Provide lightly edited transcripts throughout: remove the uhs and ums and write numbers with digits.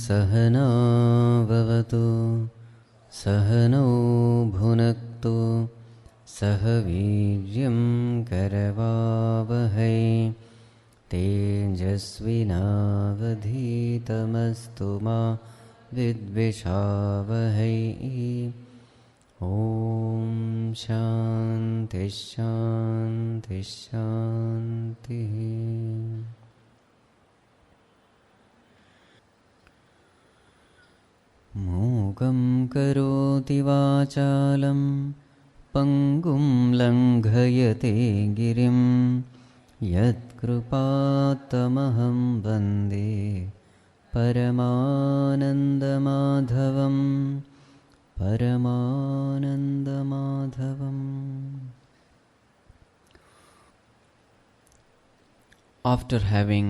सहना भवतु सहनौ भुनक्तु सह वीर्यं करवावहै तेजस्विनावधीतमस्तु मा विद्विषावहै। ॐ शान्ति शान्ति शान्तिः। मूकं करोति वाचालं पङ्गुं लङ्घयते गिरिं यत्कृपात्तमहं वन्दे परमानन्दमाधवं परमानन्दमाधवम्। After having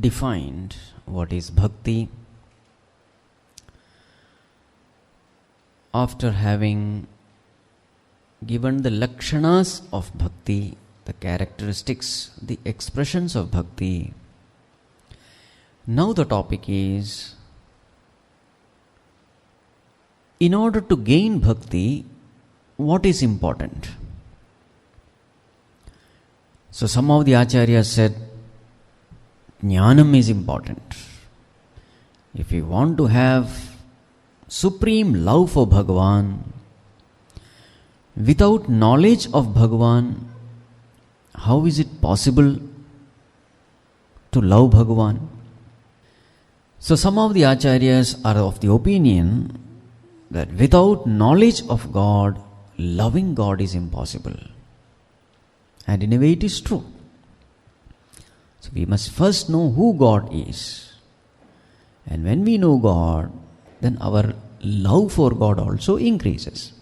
defined what is bhakti, after having given the lakshanas of bhakti, the characteristics, the expressions of bhakti, now the topic is, in order to gain bhakti, what is important? So some of the acharyas said, jnanam is important. If you want to have supreme love for Bhagavan, without knowledge of Bhagavan, how is it possible to love Bhagavan? So some of the acharyas are of the opinion that without knowledge of God, loving God is impossible. And in a way it is true. So we must first know who God is. And when we know God, then our love for God also increases.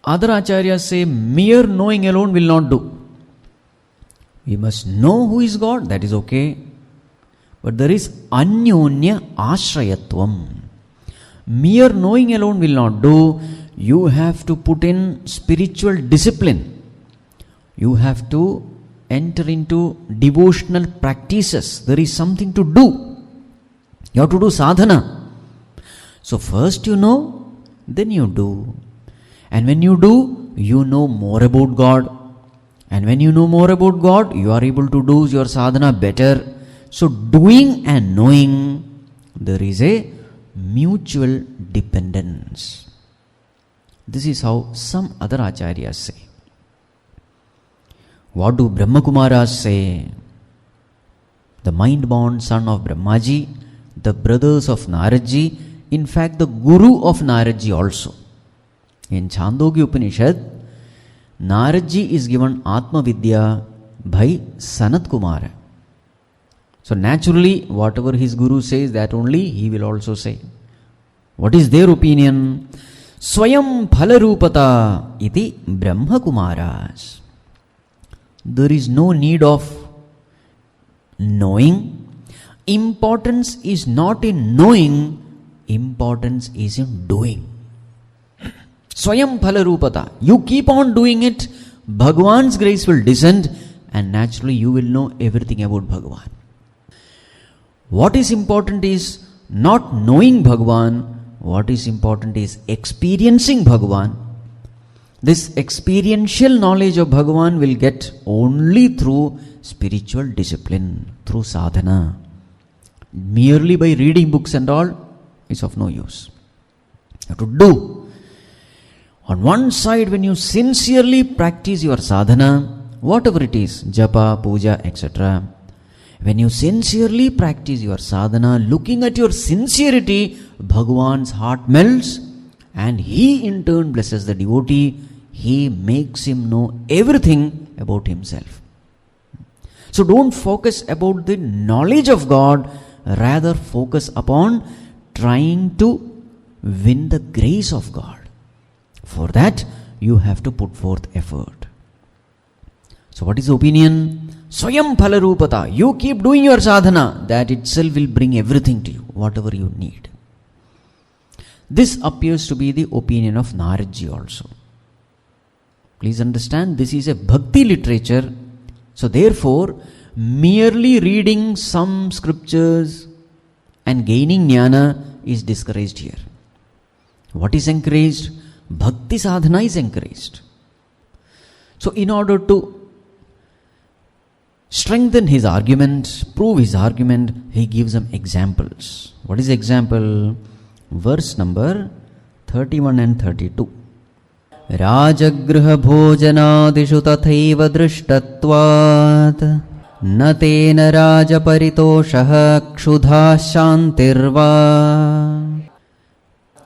Other acharyas say mere knowing alone will not do. We must know who is God, that is okay. But there is anyonya ashrayatvam. Mere knowing alone will not do. You have to put in spiritual discipline. You have to enter into devotional practices. There is something to do. You have to do sadhana. So first you know, then you do. And when you do, you know more about God. And when you know more about God, you are able to do your sadhana better. So doing and knowing, there is a mutual dependence. This is how some other acharyas say. What do Brahmakumaras say? The mind-born son of Brahmaji, the brothers of Naradji, in fact the guru of Naradji also. In Chandogya Upanishad, Naradji is given Atma Vidya by Sanat Kumara. So naturally, whatever his guru says, that only he will also say. What is their opinion? Swayam phalarupata iti Brahma Kumaras. There is no need of knowing. Importance is not in knowing, importance is in doing. Swayam phalarupata. You keep on doing it, Bhagavan's grace will descend, and naturally you will know everything about Bhagavan. What is important is not knowing Bhagavan, what is important is experiencing Bhagavan. This experiential knowledge of Bhagavan will get only through spiritual discipline, through sadhana. Merely by reading books and all is of no use. You have to do. On one side, when you sincerely practice your sadhana, whatever it is, japa, puja, etc., when you sincerely practice your sadhana, looking at your sincerity, Bhagavan's heart melts and he in turn blesses the devotee. He makes him know everything about himself. So don't focus about the knowledge of God, rather focus upon trying to win the grace of God. For that, you have to put forth effort. So what is the opinion? Swayam phalarupata. You keep doing your sadhana, that itself will bring everything to you, whatever you need. This appears to be the opinion of Naradji also. Please understand, this is a bhakti literature. So therefore, merely reading some scriptures and gaining jnana is discouraged here. What is encouraged? Bhakti sadhana is encouraged. So in order to strengthen his argument, prove his argument, he gives some examples. What is example? Verse number 31 and 32. Rajagriha bhojanadishu tathaiva drishtatvat na tena raja paritoshaha kshudha shantirva.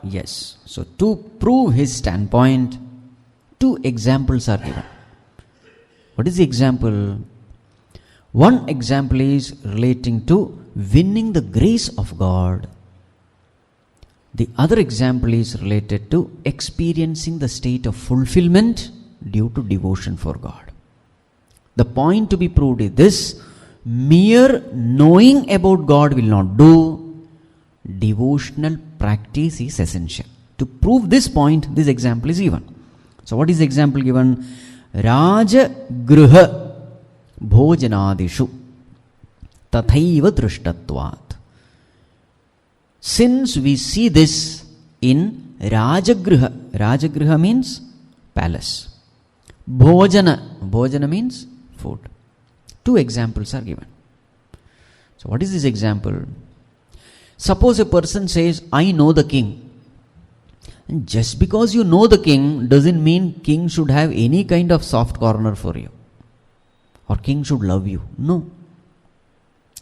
Yes, so to prove his standpoint, two examples are given. What is the example? One example is relating to winning the grace of God. The other example is related to experiencing the state of fulfillment due to devotion for God. The point to be proved is this: mere knowing about God will not do. Devotional practice is essential. To prove this point, this example is given. So what is the example given? Raja Griha Bhojanadishu Tathaiva Drishtatvat. Since we see this in Rajagriha, Rajagriha means palace. Bhojana means food. Two examples are given. So what is this example? Suppose a person says, I know the king. And just because you know the king doesn't mean king should have any kind of soft corner for you, or king should love you. No.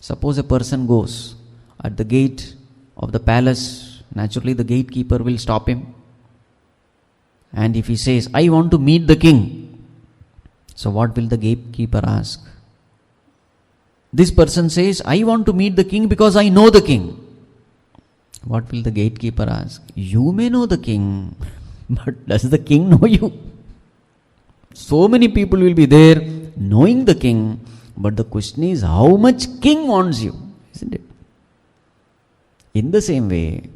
Suppose a person goes at the gate of the palace, naturally the gatekeeper will stop him. And if he says, I want to meet the king, so what will the gatekeeper ask? This person says, I want to meet the king because I know the king. What will the gatekeeper ask? You may know the king, but does the king know you? So many people will be there knowing the king, but the question is how much king wants you, isn't it? In the same way,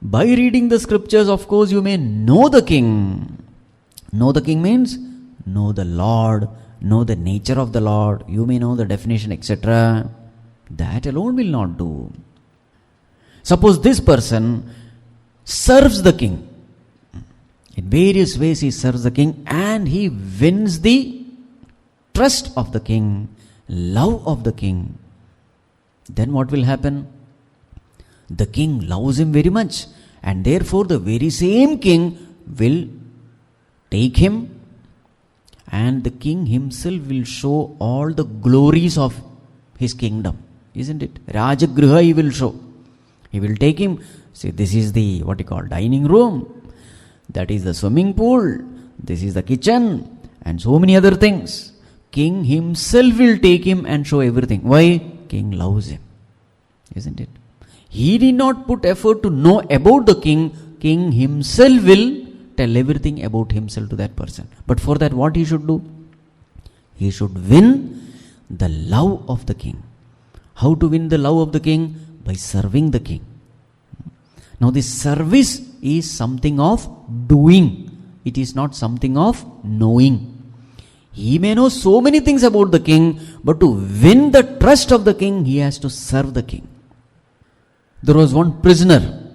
by reading the scriptures, of course, you may know the king. Know the king means know the Lord, know the nature of the Lord, you may know the definition, etc. That alone will not do. Suppose this person serves the king. In various ways he serves the king and he wins the trust of the king, love of the king. Then what will happen? The king loves him very much, and therefore the very same king will take him, and the king himself will show all the glories of his kingdom, isn't it? Rajagriha he will show. He will take him, say, this is the dining room, that is the swimming pool, this is the kitchen, and so many other things. King himself will take him and show everything. Why? King loves him, isn't it? He did not put effort to know about the king. King himself will tell everything about himself to that person. But for that, what he should do? He should win the love of the king. How to win the love of the king? By serving the king. Now this service is something of doing. It is not something of knowing. He may know so many things about the king, but to win the trust of the king, he has to serve the king. There was one prisoner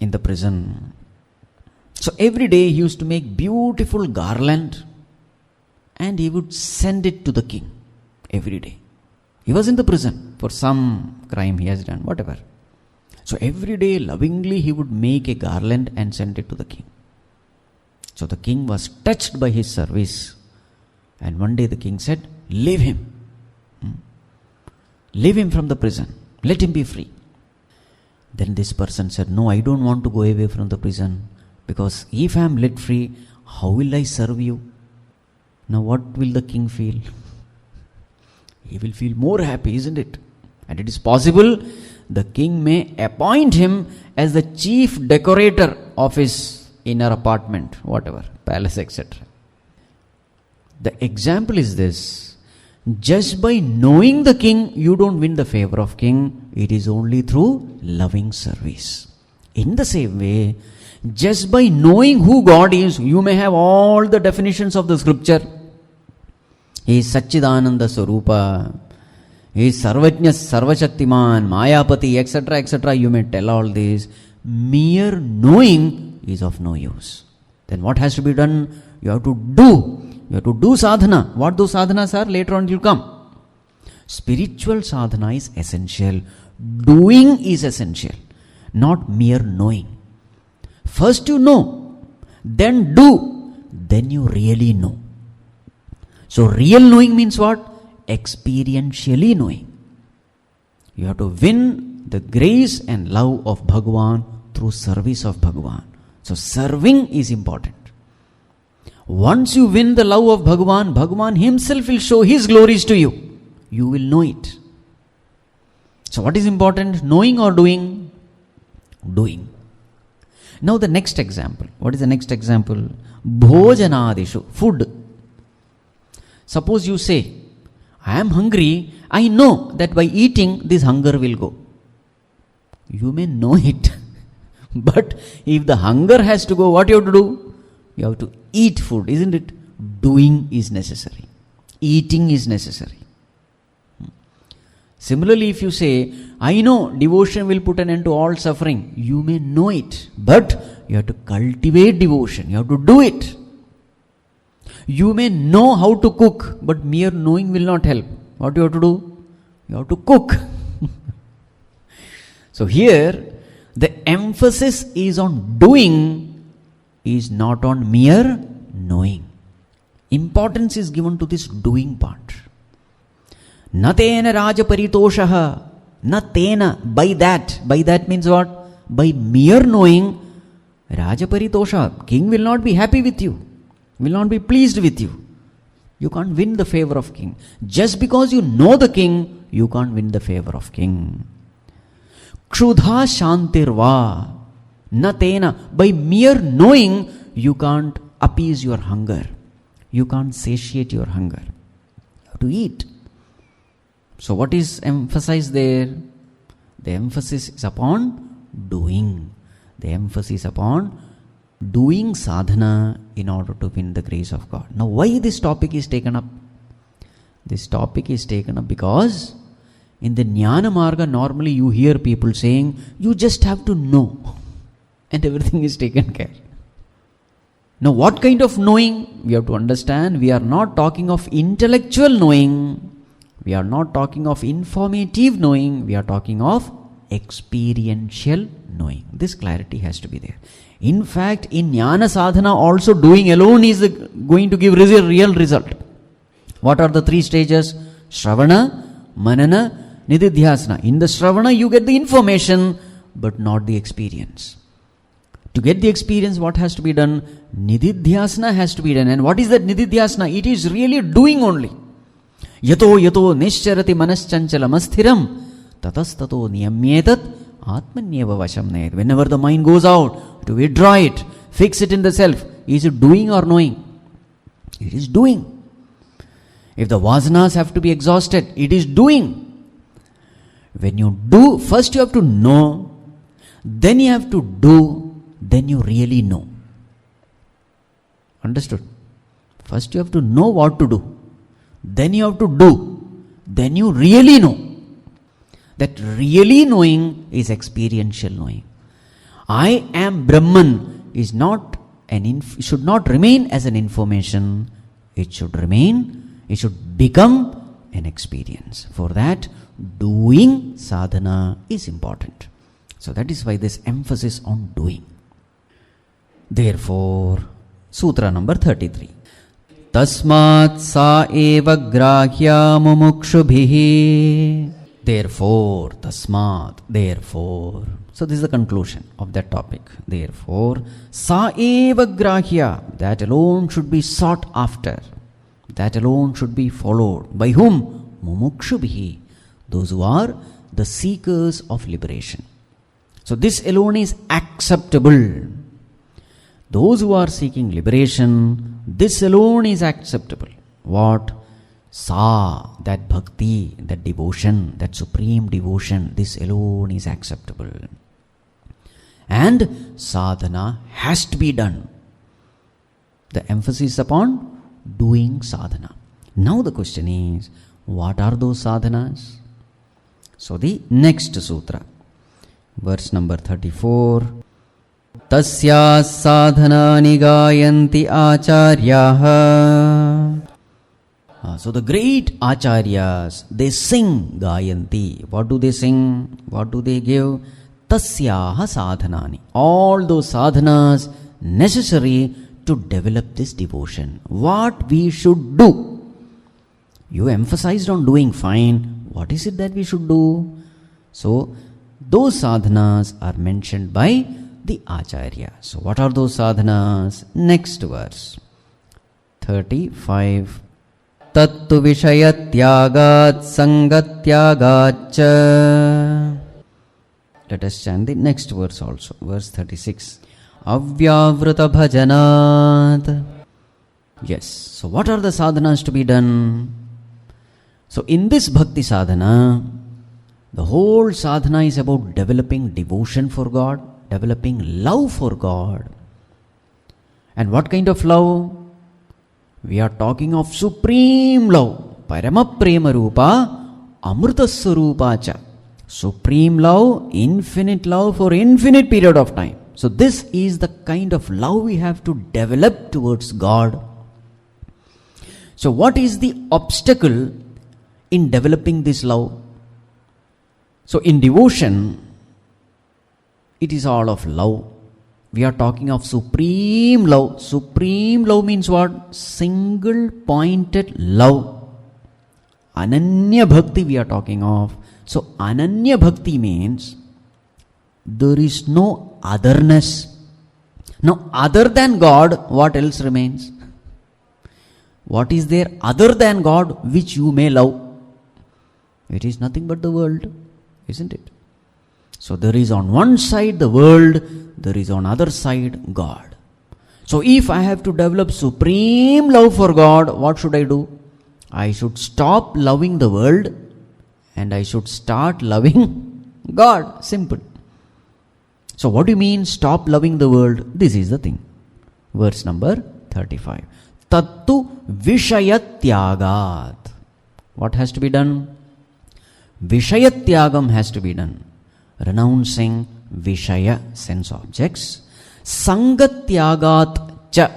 in the prison. So every day he used to make beautiful garland and he would send it to the king every day. He was in the prison for some crime he has done, whatever. So every day lovingly he would make a garland and send it to the king. So the king was touched by his service, and one day the king said, leave him. Leave him from the prison. Let him be free. Then this person said, no, I don't want to go away from the prison, because if I am let free, how will I serve you? Now what will the king feel? He will feel more happy, isn't it? And it is possible the king may appoint him as the chief decorator of his inner apartment, whatever, palace, etc. The example is this: just by knowing the king, you don't win the favor of king. It is only through loving service. In the same way, just by knowing who God is, you may have all the definitions of the scripture. He is Satchidananda Swarupa. He is Sarvajna, Sarvashaktiman, Mayapati, etc., etc. You may tell all this. Mere knowing is of no use. Then what has to be done? You have to do. You have to do sadhana. What those sadhanas are, later on it will come. Spiritual sadhana is essential. Doing is essential, not mere knowing. First you know, then do, then you really know. So real knowing means what? Experientially knowing. You have to win the grace and love of Bhagavan through service of Bhagavan. So serving is important. Once you win the love of Bhagavan, Bhagavan himself will show his glories to you. You will know it. So what is important? Knowing or doing? Doing. Now the next example. What is the next example? Bhojanadishu. Food. Suppose you say, I am hungry. I know that by eating this hunger will go. You may know it. But if the hunger has to go, what you have to do? You have to eat food, isn't it? Doing is necessary. Eating is necessary. Similarly, if you say, I know devotion will put an end to all suffering, you may know it, but you have to cultivate devotion. You have to do it. You may know how to cook, but mere knowing will not help. What do you have to do? You have to cook. So here, the emphasis is on doing, is not on mere knowing. Importance is given to this doing part. Natena rajaparitoshaha. Natena, by that. By that means what? By mere knowing, rajaparitosha. King will not be happy with you. Will not be pleased with you. You can't win the favor of king. Just because you know the king, you can't win the favor of king. Kshudha shantirva. Natena. By mere knowing, you can't appease your hunger. You can't satiate your hunger. You have to eat. So what is emphasized there? The emphasis is upon doing. The emphasis upon doing sadhana in order to win the grace of God. Now why this topic is taken up? This topic is taken up because in the Jnana Marga normally you hear people saying, you just have to know and everything is taken care. Now what kind of knowing? We have to understand, we are not talking of intellectual knowing. We are not talking of informative knowing, we are talking of experiential knowing. This clarity has to be there. In fact, in Jnana Sadhana also doing alone is going to give real result. What are the three stages? Shravana, Manana, Nididhyasana. In the Shravana you get the information but not the experience. To get the experience, what has to be done? Nididhyasana has to be done. And what is that Nididhyasana? It is really doing only. Yato nischarati manaschanchalamasthiram tatastato niyamyetat atmanyeva vasham nayat. Whenever the mind goes out, to withdraw it, fix it in the self. Is it doing or knowing? It is doing. If the vasanas have to be exhausted, it is doing. When you do, first you have to know, then you have to do, then you really know. Understood? First you have to know what to do. Then you have to do. Then you really know. That really knowing is experiential knowing. I am Brahman is not should not remain as an information. It should become an experience. For that, doing sadhana is important. So that is why this emphasis on doing. Therefore, Sutra number 33. Tasmat sa eva grahya mumukshubhihi. Therefore, tasmat, therefore. So this is the conclusion of that topic. Therefore, sa eva grahya, that alone should be sought after. That alone should be followed. By whom? Mumukshubhihi. Those who are the seekers of liberation. So this alone is acceptable. Those who are seeking liberation, this alone is acceptable. What? Sa, that bhakti, that devotion, that supreme devotion, this alone is acceptable. And sadhana has to be done. The emphasis upon doing sadhana. Now the question is, what are those sadhanas? So the next sutra, verse number 34. Tasya sadhanani gayanti acharyaha. So the great acharyas, they sing gayanti. What do they sing? What do they give? Tasyaha sadhanani. All those sadhanas necessary to develop this devotion. What we should do. You emphasized on doing fine. What is it that we should do? So those sadhanas are mentioned by the acharya. So what are those sadhanas? Next verse 35. Tattu vishayatyagat sangatyagacha. Let us chant the next verse also. Verse 36. Avyavrita bhajanat. Yes. So what are the sadhanas to be done? So in this bhakti sadhana, the whole sadhana is about developing devotion for God, developing love for God. And what kind of love? We are talking of supreme love. Parama prema rupa amrita swarupa cha. Supreme love, infinite love for infinite period of time. So this is the kind of love we have to develop towards God. So what is the obstacle in developing this love? So in devotion, it is all of love. We are talking of supreme love. Supreme love means what? Single pointed love. Ananya bhakti we are talking of. So Ananya bhakti means there is no otherness. Now other than God, what else remains? What is there other than God which you may love? It is nothing but the world, isn't it? So there is on one side the world, there is on other side God. So if I have to develop supreme love for God, what should I do? I should stop loving the world and I should start loving God. Simple. So what do you mean stop loving the world? This is the thing. Verse number 35. Tattu vishayatyagat. What has to be done? Vishayatyagam has to be done. Renouncing Vishaya, sense objects. Sangatyagat cha.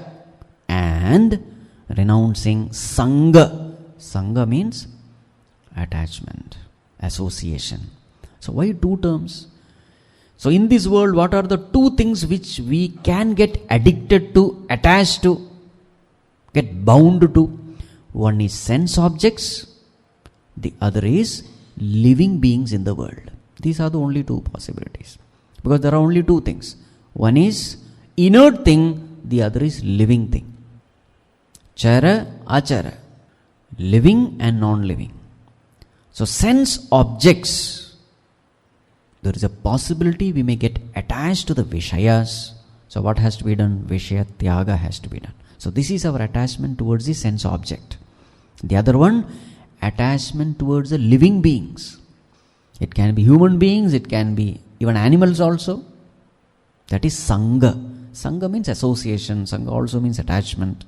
And renouncing Sangha. Sangha means attachment, association. So why two terms? So in this world, what are the two things which we can get addicted to, attached to, get bound to? One is sense objects, the other is living beings in the world. These are the only two possibilities. Because there are only two things. One is inert thing, the other is living thing. Chara, achara. Living and non-living. So sense objects, there is a possibility we may get attached to the Vishayas. So what has to be done? Vishaya Tyaga has to be done. So this is our attachment towards the sense object. The other one, attachment towards the living beings. It can be human beings, it can be even animals also. That is Sangha. Sangha means association, Sangha also means attachment.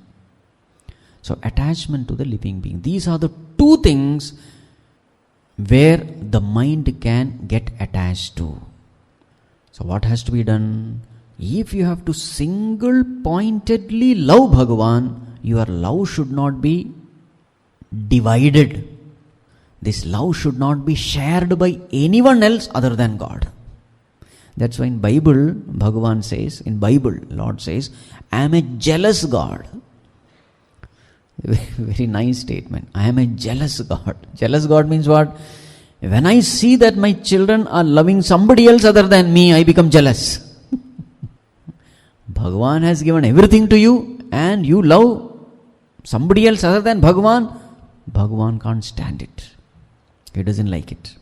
So attachment to the living being. These are the two things where the mind can get attached to. So what has to be done? If you have to single pointedly love Bhagavan, your love should not be divided. This love should not be shared by anyone else other than God. That's why in Bible, Bhagavan says, in Bible, Lord says, I am a jealous God. Very nice statement. I am a jealous God. Jealous God means what? When I see that my children are loving somebody else other than me, I become jealous. Bhagavan has given everything to you and you love somebody else other than Bhagavan. Bhagavan can't stand it. He doesn't like it.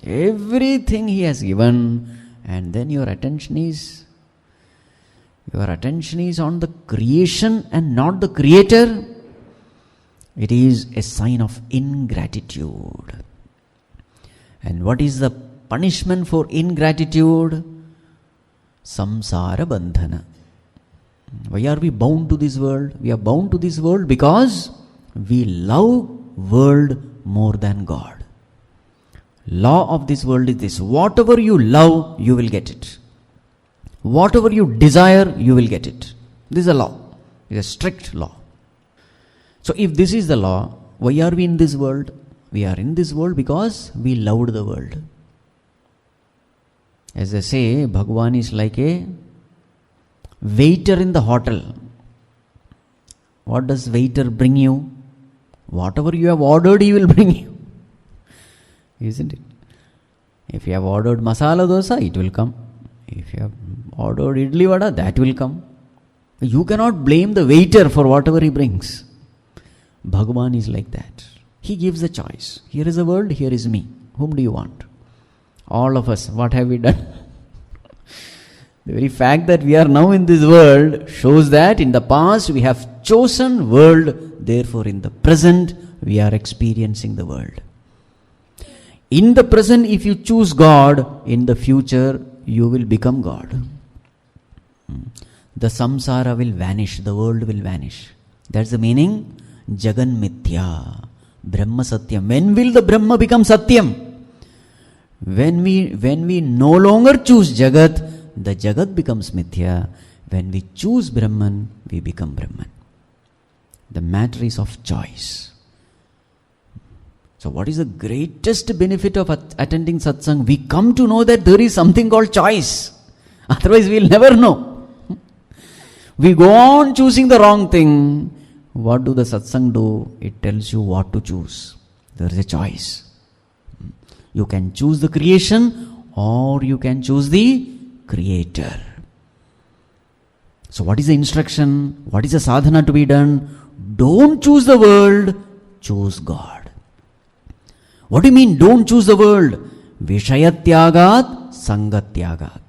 Everything he has given, and then your attention is on the creation and not the creator. It is a sign of ingratitude. And what is the punishment for ingratitude? Samsara bandhana. Why are we bound to this world? We are bound to this world because we love world more than God. Law of this world is this: whatever you love, you will get it. Whatever you desire, you will get it. This is a law. It's a strict law. So if this is the law, why are we in this world? We are in this world because we loved the world. As I say, Bhagwan is like a waiter in the hotel. What does waiter bring you? Whatever you have ordered, he will bring you. Isn't it? If you have ordered masala dosa, it will come. If you have ordered idli vada, that will come. You cannot blame the waiter for whatever he brings. Bhagwan is like that. He gives a choice. Here is the world, here is me. Whom do you want? All of us, what have we done? The very fact that we are now in this world shows that in the past we have chosen world, therefore in the present we are experiencing the world. In the present, if you choose God, in the future you will become God. The samsara will vanish, the world will vanish. That's the meaning. Jagan Mithya, Brahma Satyam. When will the Brahma become Satyam? When we no longer choose Jagat, the Jagat becomes Mithya. When we choose Brahman, we become Brahman. The matter is of choice. So what is the greatest benefit of attending satsang? We come to know that there is something called choice. Otherwise we will never know. We go on choosing the wrong thing. What do the satsang do? It tells you what to choose. There is a choice. You can choose the creation or you can choose the creator. So what is the instruction? What is the sadhana to be done? Don't choose the world, choose God. What do you mean don't choose the world? Vishayatyagat, sangatyagat.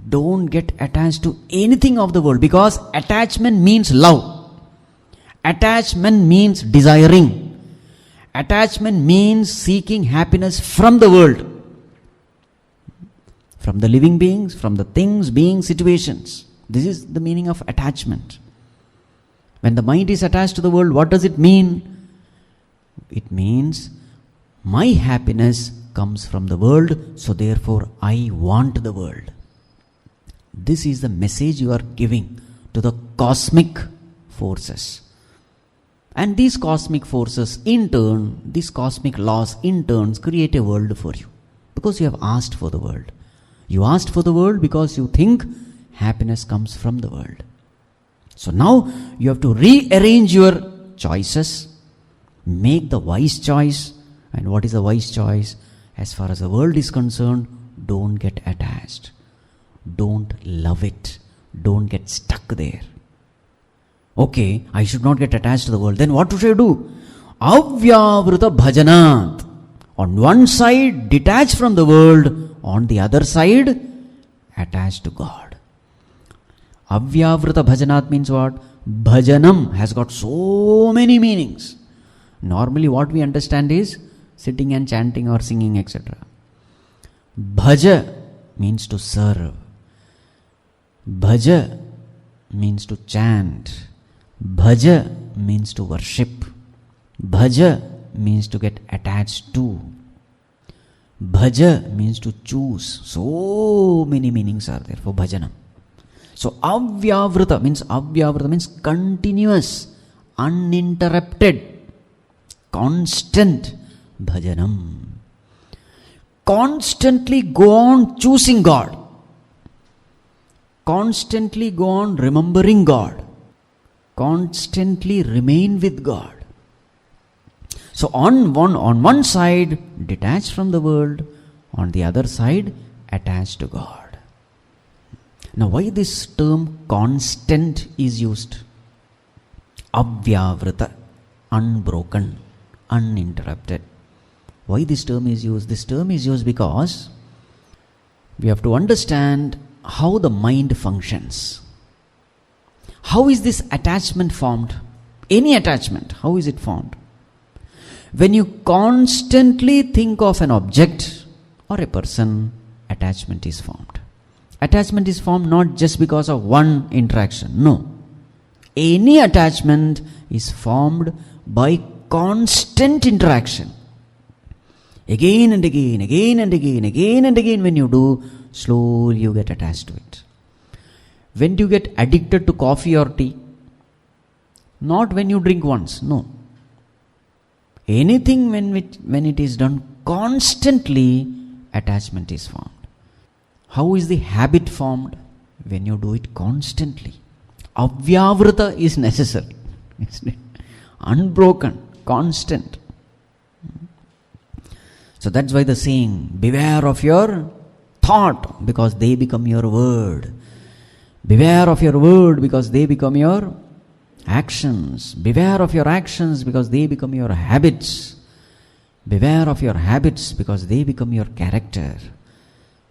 Don't get attached to anything of the world, because attachment means love. Attachment means desiring. Attachment means seeking happiness from the world, from the living beings, from the things, beings, situations. This is the meaning of attachment. When the mind is attached to the world, what does it mean? It means my happiness comes from the world, so therefore I want the world. This is the message you are giving to the cosmic forces. And these cosmic forces in turn, these cosmic laws in turns create a world for you. Because you have asked for the world. You asked for the world because you think happiness comes from the world. So now you have to rearrange your choices. Make the wise choice. And what is the wise choice? As far as the world is concerned, don't get attached. Don't love it. Don't get stuck there. Okay, I should not get attached to the world. Then what should I do? Avyavruta bhajanat. On one side, detach from the world. On the other side, attached to God. Avyavruta bhajanat means what? Bhajanam has got so many meanings. Normally what we understand is sitting and chanting or singing, etc. Bhaja means to serve. Bhaja means to chant. Bhaja means to worship. Bhaja means to get attached to. Bhaja means to choose. So many meanings are there for bhajanam. So avyavruta means continuous, uninterrupted, constant bhajanam. Constantly go on choosing God. Constantly go on remembering God. Constantly remain with God. So on one side, detached from the world. On the other side, attached to God. Now why this term constant is used? Avyavruta, unbroken, uninterrupted. Why this term is used? This term is used because we have to understand how the mind functions. How is this attachment formed? Any attachment, how is it formed? When you constantly think of an object or a person, attachment is formed. Attachment is formed not just because of one interaction. No. any attachment is formed by constant interaction. Again and again, again and again, again and again when you do, slowly you get attached to it. When do you get addicted to coffee or tea? Not when you drink once, no. Anything when it is done constantly, attachment is formed. How is the habit formed? When you do it constantly. Avyavrita is necessary. Unbroken, constant. So that's why the saying, beware of your thought because they become your word. Beware of your word because they become your actions. Beware of your actions because they become your habits. Beware of your habits because they become your character.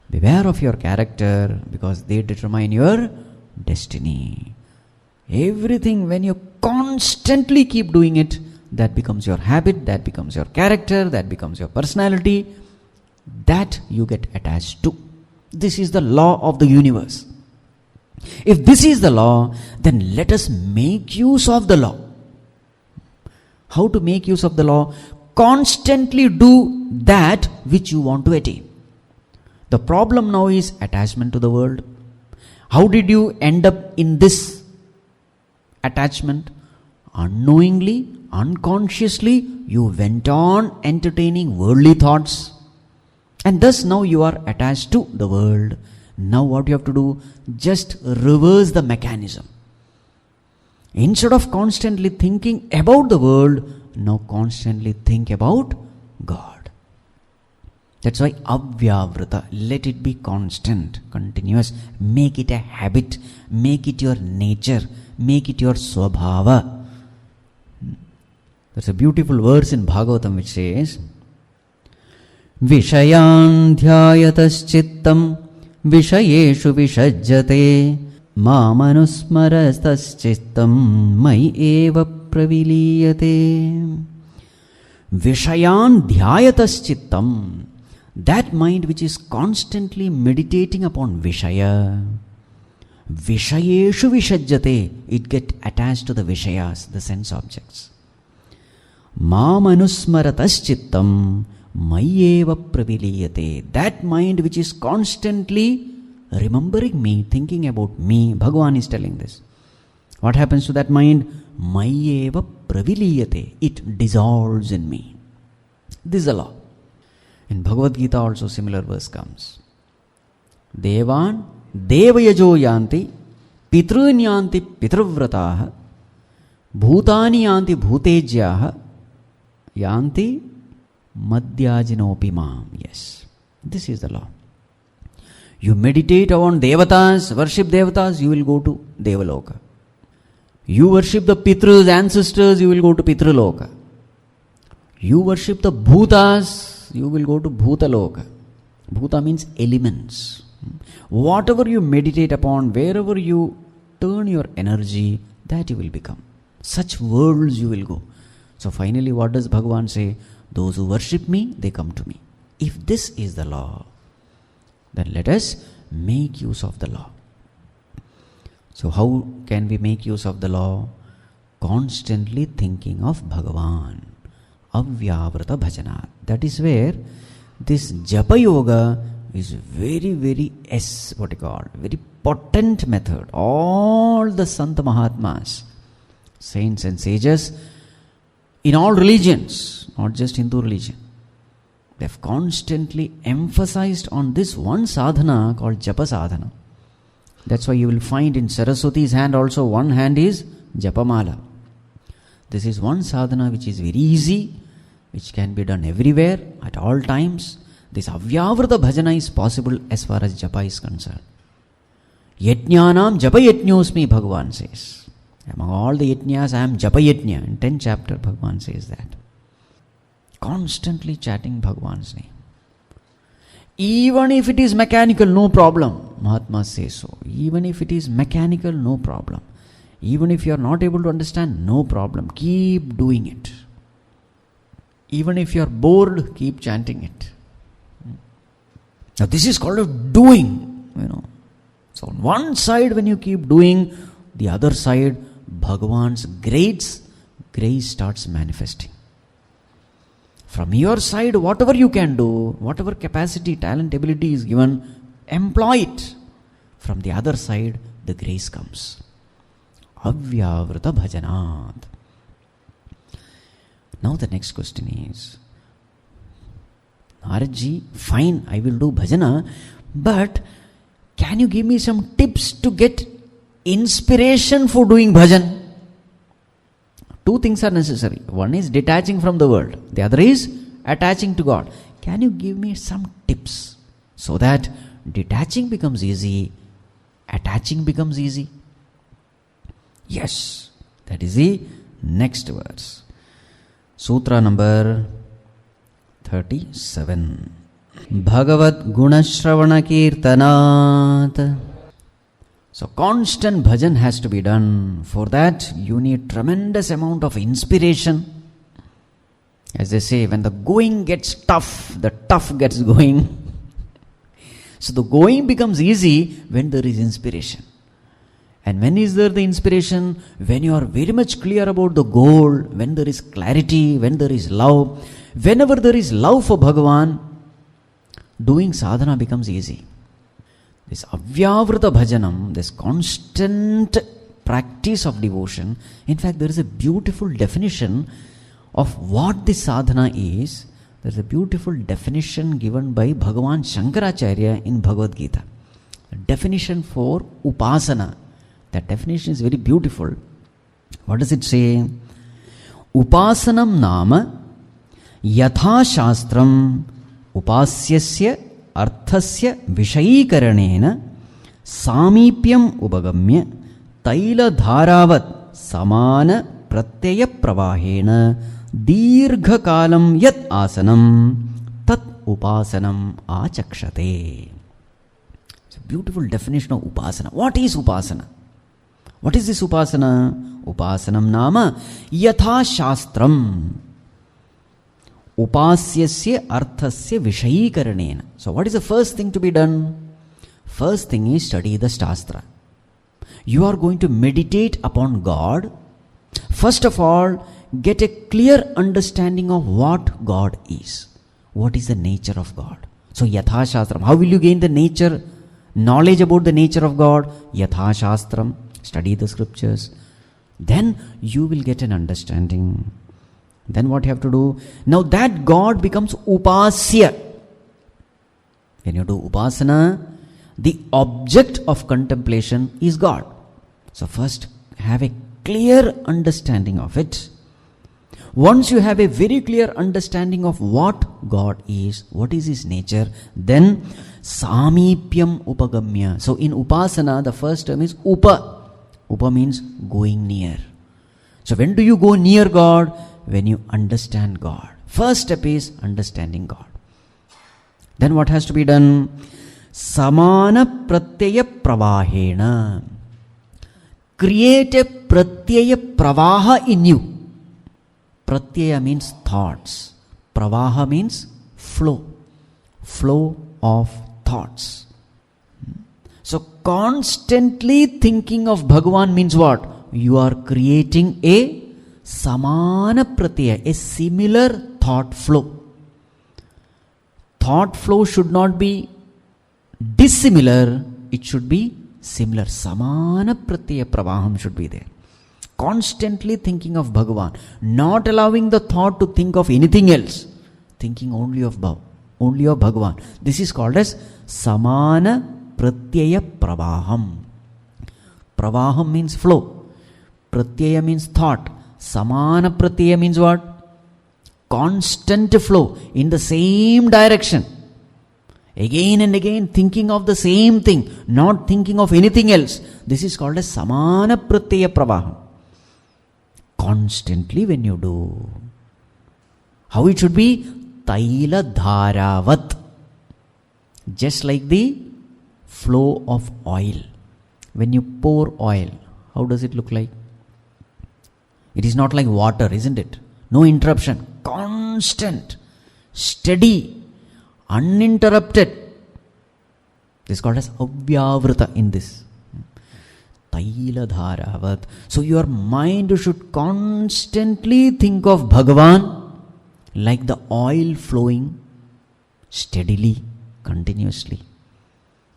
Beware of your character because they determine your destiny. Everything, when you constantly keep doing it, that becomes your habit, that becomes your character, that becomes your personality, that you get attached to. This is the law of the universe. If this is the law, then let us make use of the law. How to make use of the law? Constantly do that which you want to attain. The problem now is attachment to the world. How did you end up in this attachment? Unknowingly, unconsciously, you went on entertaining worldly thoughts. And thus now you are attached to the world. Now what you have to do? Just reverse the mechanism. Instead of constantly thinking about the world, now constantly think about God. That's why avyavrita, let it be constant, continuous. Make it a habit, make it your nature, make it your swabhava. There's a beautiful verse in Bhagavatam which says, Vishayan dhyayatascittam Vishayeshu vishajjate Mamanusmarastascittam Mai eva praviliyate. Vishayan dhyayatascittam, that mind which is constantly meditating upon Vishaya. Vishayeshu vishajjate, it get attached to the Vishayas, the sense objects. Mamanusmaratascittam Mayeva praviliyate, that mind which is constantly remembering me, thinking about me. Bhagavan is telling this. What happens to that mind? Mayeva praviliyate, it dissolves in me. This is a law. In Bhagavad Gita also similar verse comes. Devan devayajo yanti pitrun yanti pitravrataha bhutani yanti bhutejyaha yanti madhyajinopi mam. Yes, this is the law. You meditate on devatas, worship devatas, you will go to Devaloka. You worship the Pitrus, ancestors, you will go to Pitraloka. You worship the Bhutas, you will go to Bhutaloka. Bhuta means elements. Whatever you meditate upon, wherever you turn your energy, that you will become. Such worlds you will go. So finally what does Bhagavan say? Those who worship me, they come to me. If this is the law, then let us make use of the law. So how can we make use of the law? Constantly thinking of Bhagavan. Avyavrata bhajanat. That is where this Japa Yoga is very, very very potent method. All the Santa Mahatmas, saints and sages, in all religions, not just Hindu religion, they have constantly emphasized on this one sadhana called Japa sadhana. That's why you will find in Saraswati's hand also one hand is Japamala. This is one sadhana which is very easy, which can be done everywhere, at all times. This Avyavrata bhajana is possible as far as Japa is concerned. Yajnanam Japa Yajñosmi, Bhagavan says. Among all the yajñas, I am Japa Yajña. In 10th chapter, Bhagavan says that. Constantly chanting Bhagavan's name. Even if it is mechanical, no problem. Mahatma says so. Even if it is mechanical, no problem. Even if you are not able to understand, no problem. Keep doing it. Even if you are bored, keep chanting it. Now this is called a doing, So on one side when you keep doing, the other side Bhagavan's grace starts manifesting. From your side, whatever you can do, whatever capacity, talent, ability is given, employ it. From the other side, the grace comes. Avyavrita bhajanat. Now the next question is, Naradji, fine, I will do bhajana, but can you give me some tips to get inspiration for doing bhajan? Two things are necessary. One is detaching from the world. The other is attaching to God. Can you give me some tips so that detaching becomes easy, attaching becomes easy? Yes, that is the next verse. Sutra number 37. Bhagavad Gunashravana Kirtanat. So constant bhajan has to be done. For that you need tremendous amount of inspiration. As they say, when the going gets tough, the tough gets going. So the going becomes easy when there is inspiration. And when is there the inspiration? When you are very much clear about the goal, when there is clarity, when there is love. Whenever there is love for Bhagavan, doing sadhana becomes easy. This avyavrita bhajanam, this constant practice of devotion, in fact there is a beautiful definition of what this sadhana is. There is a beautiful definition given by Bhagavan Shankaracharya in Bhagavad Gita. A definition for upasana. That definition is very beautiful. What does it say? Upasanam nama yatha shastram upasyasya arthasya vishayikaranena samipyam upagamya taila dharavat samana pratyaya pravahena dirgha kalam yat asanam tat upasanam achakshate. It's a beautiful definition of upasana. What is upasana? What is this upasana? Upasanam nama yatha shastram upasyasya arthasya vishayikaranena. So what is the first thing to be done? First thing is study the Shastra. You are going to meditate upon God. First of all, get a clear understanding of what God is. What is the nature of God? So yatha shastram. How will you gain the nature, knowledge about the nature of God? Yatha shastram. Study the scriptures. Then you will get an understanding. Then what you have to do? Now that God becomes upasya. When you do upasana, the object of contemplation is God. So first have a clear understanding of it. Once you have a very clear understanding of what God is, what is His nature, then samipyam upagamya. So in upasana, the first term is upa. Upa means going near. So when do you go near God? When you understand God. First step is understanding God. Then what has to be done? Samana pratyaya pravahena. Create a pratyaya pravaha in you. Pratyaya means thoughts. Pravaha means flow. Flow of thoughts. So constantly thinking of Bhagavan means what? You are creating a samana pratyaya, a similar thought flow. Thought flow should not be dissimilar, it should be similar. Samana pratyaya pravaham should be there. Constantly thinking of Bhagavan, not allowing the thought to think of anything else, thinking only of Bhagavan. This is called as samana pratyaya pravaham. Pravaham means flow. Pratyaya means thought. Samana pratyaya means what? Constant flow in the same direction. Again and again thinking of the same thing, not thinking of anything else. This is called as samana pratyaya pravaham. Constantly when you do. How it should be? Taila dharavat. Just like the flow of oil. When you pour oil, how does it look like? It is not like water, isn't it? No interruption. Constant, steady, uninterrupted. This is called as avyavrita in this. Tailadharavat. So your mind should constantly think of Bhagavan like the oil flowing steadily, continuously.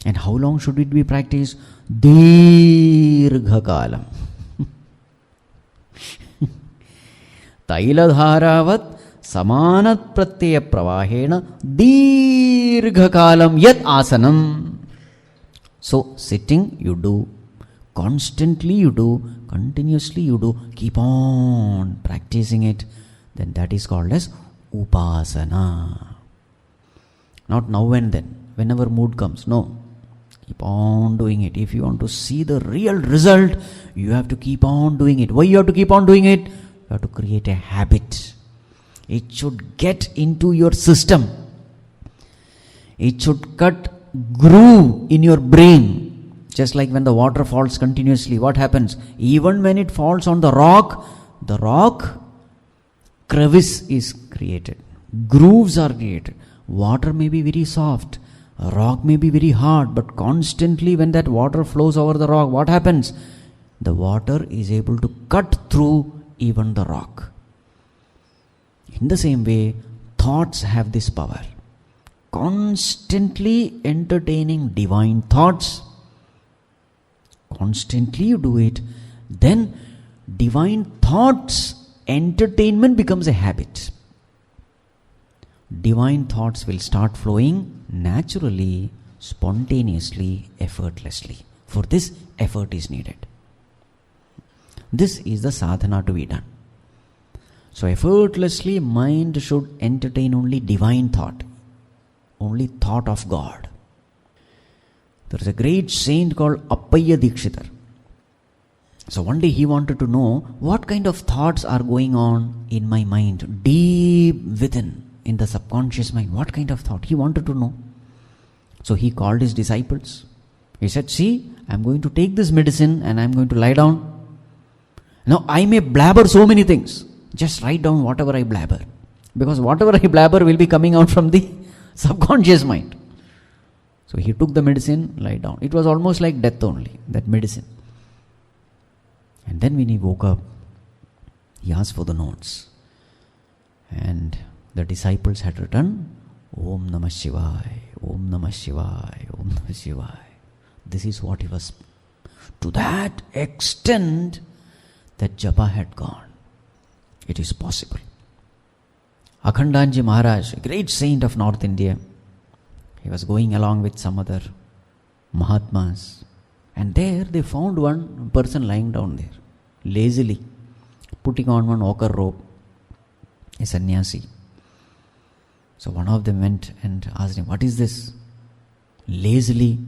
And how long should it be practiced? Dirghakalam. Tailadharavat samanat pratyaya pravahena dirghakalam yat asanam. So sitting you do, constantly you do, continuously you do, keep on practicing it, then that is called as upasana. Not now and then, whenever mood comes. No. Keep on doing it. If you want to see the real result, you have to keep on doing it. Why you have to keep on doing it? You have to create a habit. It should get into your system. It should cut groove in your brain. Just like when the water falls continuously, what happens? Even when it falls on the rock crevice is created. Grooves are created. Water may be very soft, a rock may be very hard, but constantly when that water flows over the rock, what happens? The water is able to cut through even the rock. In the same way, thoughts have this power. Constantly entertaining divine thoughts, constantly you do it, then divine thoughts entertainment becomes a habit. Divine thoughts will start flowing naturally, spontaneously, effortlessly. For this, effort is needed. This is the sadhana to be done. So effortlessly, mind should entertain only divine thought, only thought of God. There is a great saint called Appaya Dikshitar. So one day he wanted to know what kind of thoughts are going on in my mind, deep within, in the subconscious mind. What kind of thought? He wanted to know. So he called his disciples. He said, see, I am going to take this medicine and I am going to lie down. Now I may blabber so many things. Just write down whatever I blabber. Because whatever I blabber will be coming out from the subconscious mind. So he took the medicine, lie down. It was almost like death only, that medicine. And then when he woke up, he asked for the notes. And the disciples had written, Om Namah Shivaya, Om Namah Shivaya, Om Namah Shivaya. This is what he was. To that extent that japa had gone. It is possible. Akhandanji Maharaj, a great saint of North India, he was going along with some other Mahatmas. And there they found one person lying down there, lazily, putting on one ochre robe, a sannyasi. So one of them went and asked him, what is this? Lazily,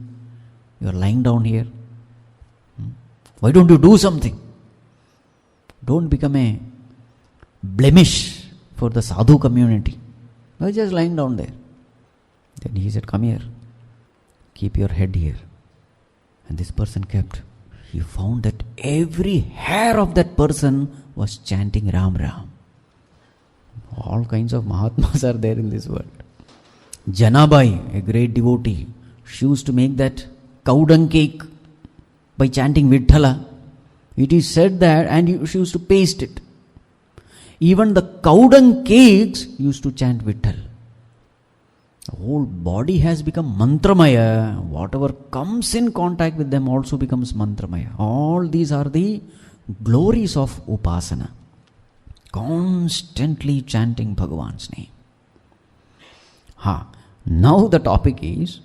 you are lying down here. Why don't you do something? Don't become a blemish for the sadhu community. You are just lying down there. Then he said, come here. Keep your head here. And this person kept. He found that every hair of that person was chanting Ram Ram. All kinds of Mahatmas are there in this world. Janabai, a great devotee, she used to make that cow dung cake by chanting Vithala. It is said that, and she used to paste it. Even the cow dung cakes used to chant Vittal. The whole body has become mantramaya. Whatever comes in contact with them also becomes mantramaya. All these are the glories of upasana. Constantly chanting Bhagavan's name. Now the topic is,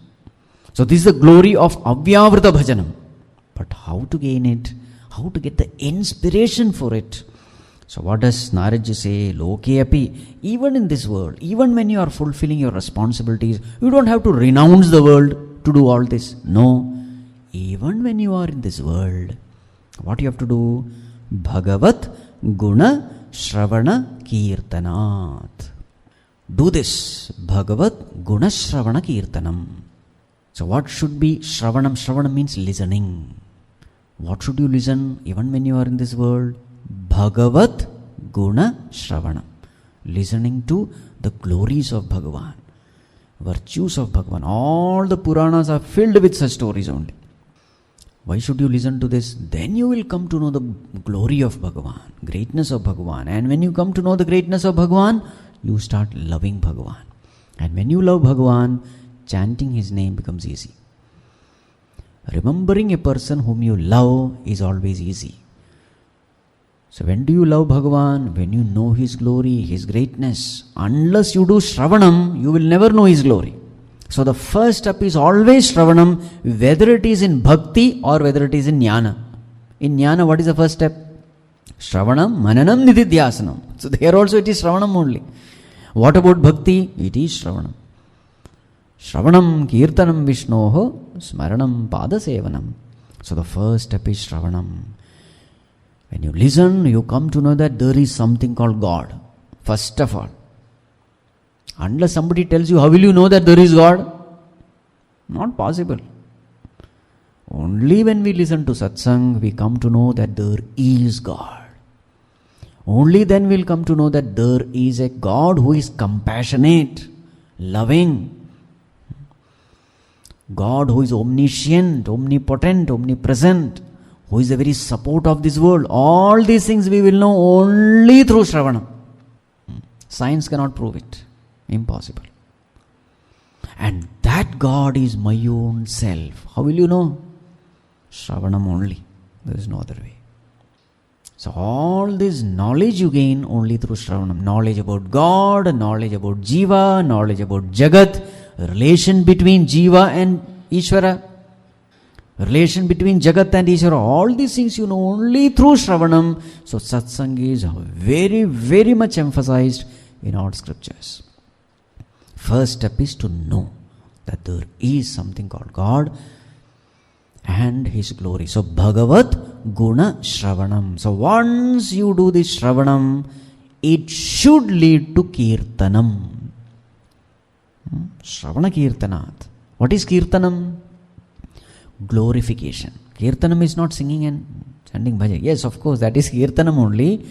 so this is the glory of Avyavrta Bhajanam. But how to gain it? How to get the inspiration for it? So what does Naradji say? Loke api, even in this world, even when you are fulfilling your responsibilities, you don't have to renounce the world to do all this. No. Even when you are in this world, what you have to do? Bhagavat Guna Shravana Kirtanat. Do this. Bhagavat Guna Shravana Kirtanam. So what should be Shravanam? Shravanam means listening. What should you listen even when you are in this world? Bhagavat Guna Shravanam. Listening to the glories of Bhagavan, virtues of Bhagavan. All the Puranas are filled with such stories only. Why should you listen to this? Then you will come to know the glory of Bhagavan, greatness of Bhagavan. And when you come to know the greatness of Bhagavan, you start loving Bhagavan. And when you love Bhagavan, chanting his name becomes easy. Remembering a person whom you love is always easy. So when do you love Bhagavan? When you know his glory, his greatness. Unless you do Shravanam, you will never know his glory. So the first step is always Shravanam, whether it is in Bhakti or whether it is in Jnana. In Jnana, what is the first step? Shravanam, Mananam, Nididhyasanam. So there also it is Shravanam only. What about Bhakti? It is Shravanam. Shravanam, Kirtanam, Vishnoho, Smaranam, Padasevanam. So the first step is Shravanam. When you listen, you come to know that there is something called God. First of all. Unless somebody tells you, how will you know that there is God? Not possible. Only when we listen to satsang, we come to know that there is God. Only then we'll come to know that there is a God who is compassionate, loving. God who is omniscient, omnipotent, omnipresent, who is the very support of this world. All these things we will know only through Shravana. Science cannot prove it. Impossible. And that God is my own self. How will you know? Shravanam only. There is no other way. So all this knowledge you gain only through Shravanam. Knowledge about God, knowledge about Jiva, knowledge about Jagat, relation between Jiva and Ishvara, relation between Jagat and Ishvara. All these things you know only through Shravanam. So satsang is very, very much emphasized in all scriptures. First step is to know that there is something called God and his glory. So Bhagavat Guna Shravanam. So once you do this Shravanam, it should lead to Kirtanam. Shravana Kirtanat. What is Kirtanam? Glorification. Kirtanam is not singing and chanting bhajan. Yes, of course, that is Kirtanam only.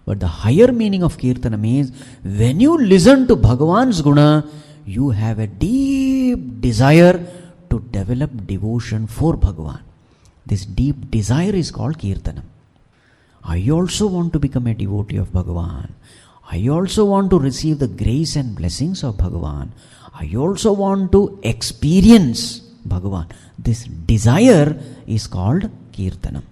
But the higher meaning of Kirtanam is, when you listen to Bhagavan's Guna, you have a deep desire to develop devotion for Bhagavan. This deep desire is called Kirtanam. I also want to become a devotee of Bhagavan. I also want to receive the grace and blessings of Bhagavan. I also want to experience Bhagavan. This desire is called Kirtanam.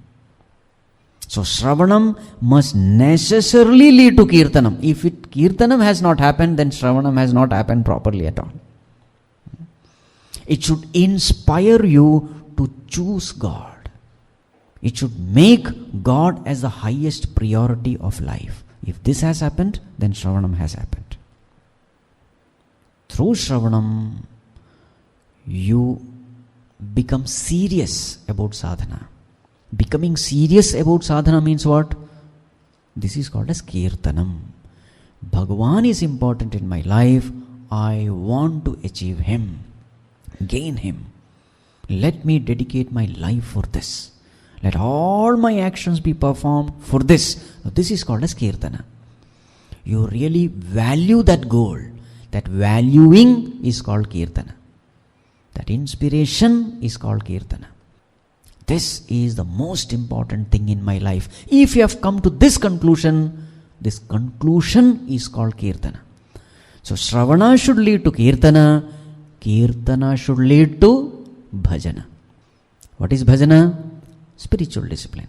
So Shravanam must necessarily lead to Kirtanam. If Kirtanam has not happened, then Shravanam has not happened properly at all. It should inspire you to choose God. It should make God as the highest priority of life. If this has happened, then Shravanam has happened. Through Shravanam, you become serious about sadhana. Becoming serious about sadhana means what? This is called as Kirtanam. Bhagavan is important in my life. I want to achieve him, gain him. Let me dedicate my life for this. Let all my actions be performed for this. This is called as Kirtana. You really value that goal. That valuing is called Kirtana. That inspiration is called Kirtana. This is the most important thing in my life. If you have come to this conclusion is called Kirtana. So Shravana should lead to Kirtana. Kirtana should lead to Bhajana. What is Bhajana? Spiritual discipline.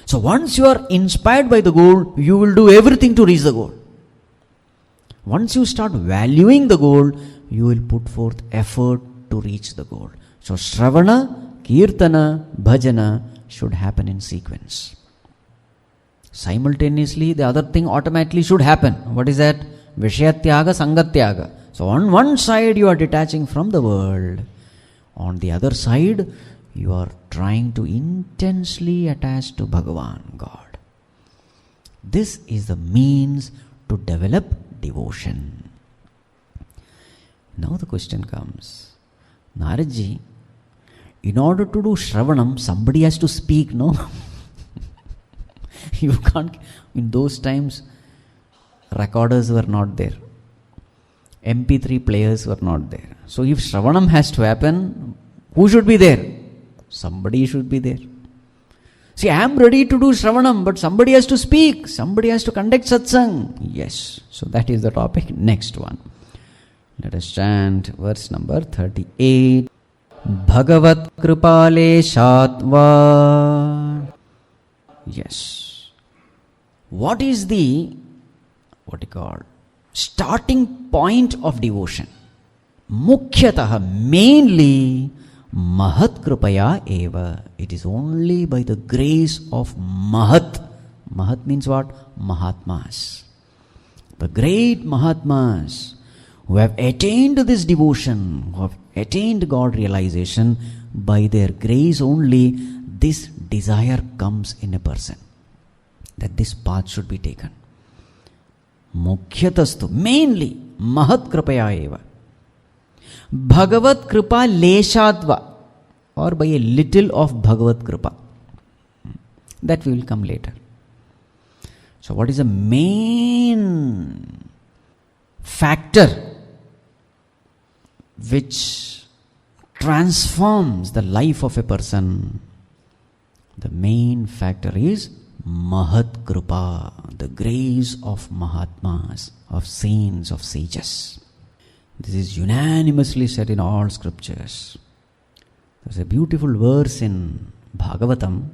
So once you are inspired by the goal, you will do everything to reach the goal. Once you start valuing the goal, you will put forth effort to reach the goal. So Shravana, Kirtana, Bhajana should happen in sequence. Simultaneously, the other thing automatically should happen. What is that? Vishayatyaga, Sangatyaga. So on one side you are detaching from the world. On the other side, you are trying to intensely attach to Bhagavan, God. This is the means to develop devotion. Now the question comes, Naradji, in order to do Shravanam, somebody has to speak, no? You can't. In those times, recorders were not there. MP3 players were not there. So if Shravanam has to happen, who should be there? Somebody should be there. See, I am ready to do Shravanam, but somebody has to speak. Somebody has to conduct satsang. Yes. So that is the topic. Next one. Let us chant verse number 38. Bhagavat Kripale Shatva. Yes. What is the, starting point of devotion? Mukhyatah, mainly, Mahat Kripaya eva. It is only by the grace of Mahat. Mahat means what? Mahatmas. The great Mahatmas who have attained this devotion, who have attained God realization, by their grace only this desire comes in a person, that this path should be taken. Mukhyatastu, mainly, Mahat Kripaya eva. Bhagavat Kripa Leshadva, or by a little of Bhagavat Kripa. That we will come later. So what is the main factor which transforms the life of a person? The main factor is Mahat Kripa, the grace of Mahatmas, of saints, of sages. This is unanimously said in all scriptures. There's a beautiful verse in Bhagavatam.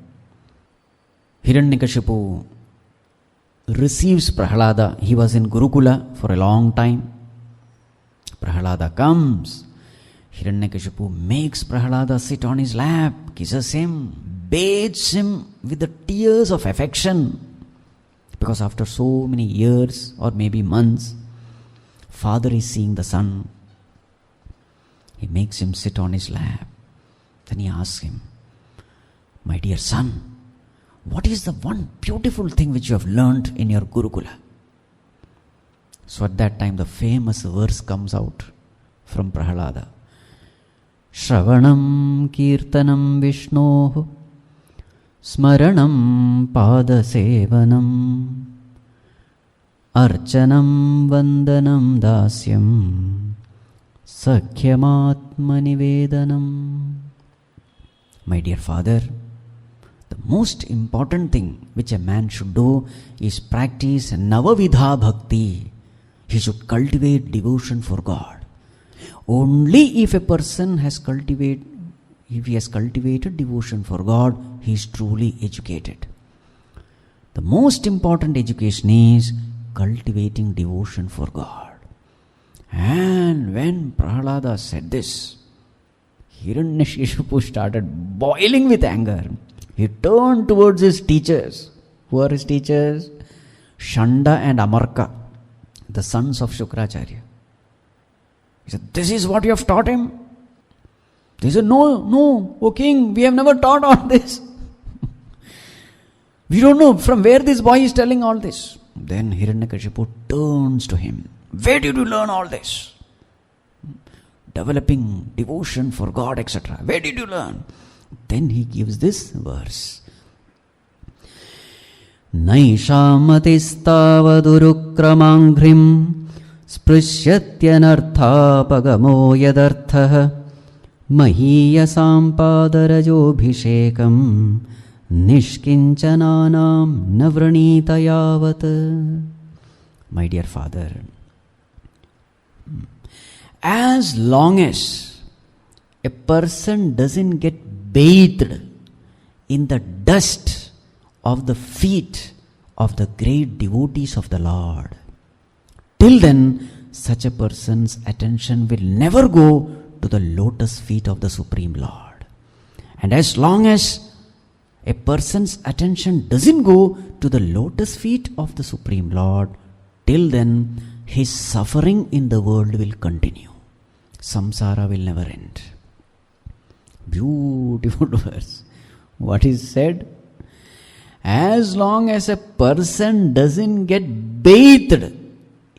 Hiranyakashipu receives Prahalada. He was in Gurukula for a long time. Prahalada comes. Hiranyakashipu makes Prahalada sit on his lap, kisses him, bathes him with the tears of affection. Because after so many years or maybe months, father is seeing the son. He makes him sit on his lap. Then he asks him, my dear son, what is the one beautiful thing which you have learnt in your Gurukula? So at that time the famous verse comes out from Prahalada. Shravanam Kirtanam Vishnoh Smaranam Padasevanam Archanam Vandanam Dasyam Sakyamatmanivedanam. My dear father, the most important thing which a man should do is practice Navavidha Bhakti. He should cultivate devotion for God. Only if a person has cultivated devotion for God, he is truly educated. The most important education is cultivating devotion for God. And when Prahalada said this, Hiranyakashipu started boiling with anger. He turned towards his teachers. Who are his teachers? Shanda and Amarka, the sons of Shukracharya. He said, this is what you have taught him? They said, no, O king, we have never taught all this. We don't know from where this boy is telling all this. Then Hiranyakashipu turns to him. Where did you learn all this? Developing devotion for God, etc. Where did you learn? Then he gives this verse. Naishamatistavadurukramangrim sprishyatyanarthapagamo yadarthah mahiyasam padarajobhishekam nishkinchananam navranitayavat. My dear father, as long as a person doesn't get bathed in the dust of the feet of the great devotees of the Lord, till then such a person's attention will never go to the lotus feet of the Supreme Lord. And as long as a person's attention doesn't go to the lotus feet of the Supreme Lord, till then his suffering in the world will continue. Samsara will never end. Beautiful verse. What is said? As long as a person doesn't get bathed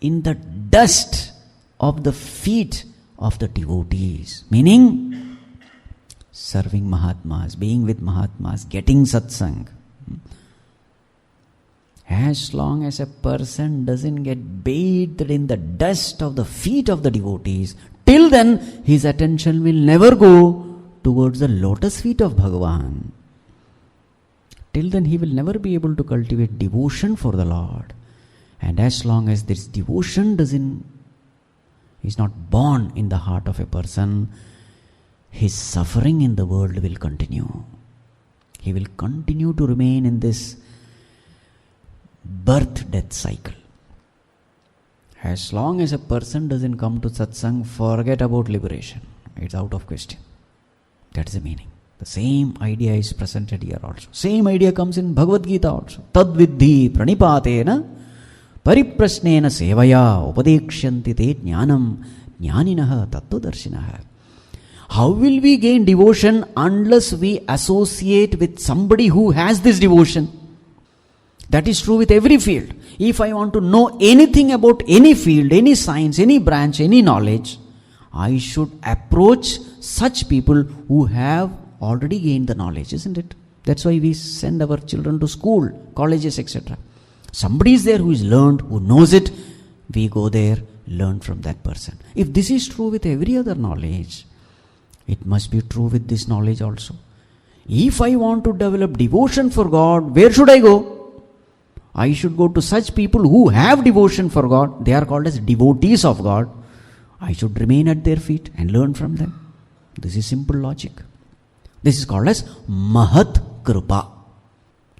in the dust of the feet of the devotees, meaning serving Mahatmas, being with Mahatmas, getting satsang. As long as a person doesn't get bathed in the dust of the feet of the devotees, till then his attention will never go towards the lotus feet of Bhagavan. till then he will never be able to cultivate devotion for the Lord. And as long as this devotion is not born in the heart of a person, his suffering in the world will continue. He will continue to remain in this birth-death cycle. As long as a person doesn't come to satsang, forget about liberation. It's out of question. That is the meaning. The same idea is presented here also. Same idea comes in Bhagavad Gita also. Tad vidhi pranipatena pariprasnena sevaya upadekshanti te jnanam jnaninaha tattvadarshinaha. How will we gain devotion unless we associate with somebody who has this devotion? That is true with every field. If I want to know anything about any field, any science, any branch, any knowledge, I should approach such people who have already gained the knowledge, isn't it? That's why we send our children to school, colleges, etc. Somebody is there who is learned, who knows it. We go there, learn from that person. If this is true with every other knowledge, it must be true with this knowledge also. If I want to develop devotion for God, where should I go? I should go to such people who have devotion for God. They are called as devotees of God. I should remain at their feet and learn from them. This is simple logic. This is called as Mahat Kripa.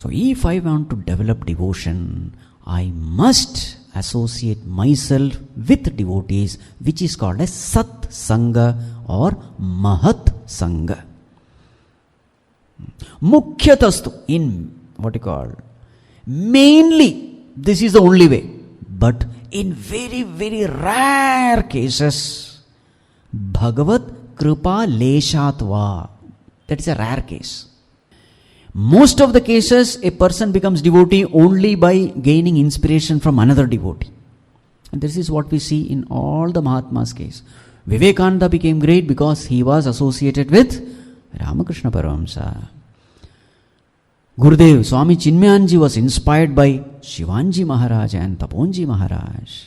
So if I want to develop devotion, I must associate myself with devotees, which is called as Sat Sangha or Mahat Sangha. Mukhyatastu, in what you call, mainly this is the only way. But in very, very rare cases, Bhagavat Kripa Leshatva. That is a rare case. Most of the cases, a person becomes devotee only by gaining inspiration from another devotee. And this is what we see in all the Mahatmas' case. Vivekananda became great because he was associated with Ramakrishna Paramahamsa. Gurudev, Swami Chinmayanji was inspired by Shivanji Maharaj and Taponji Maharaj.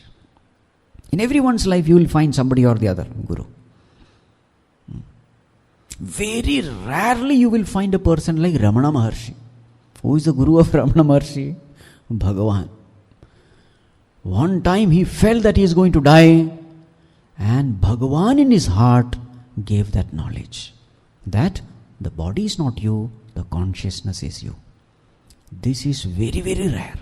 In everyone's life, you will find somebody or the other Guru. Very rarely you will find a person like Ramana Maharshi. Who is the Guru of Ramana Maharshi? Bhagavan. One time he felt that he is going to die, and Bhagavan in his heart gave that knowledge that the body is not you, the consciousness is you. This is very, very rare.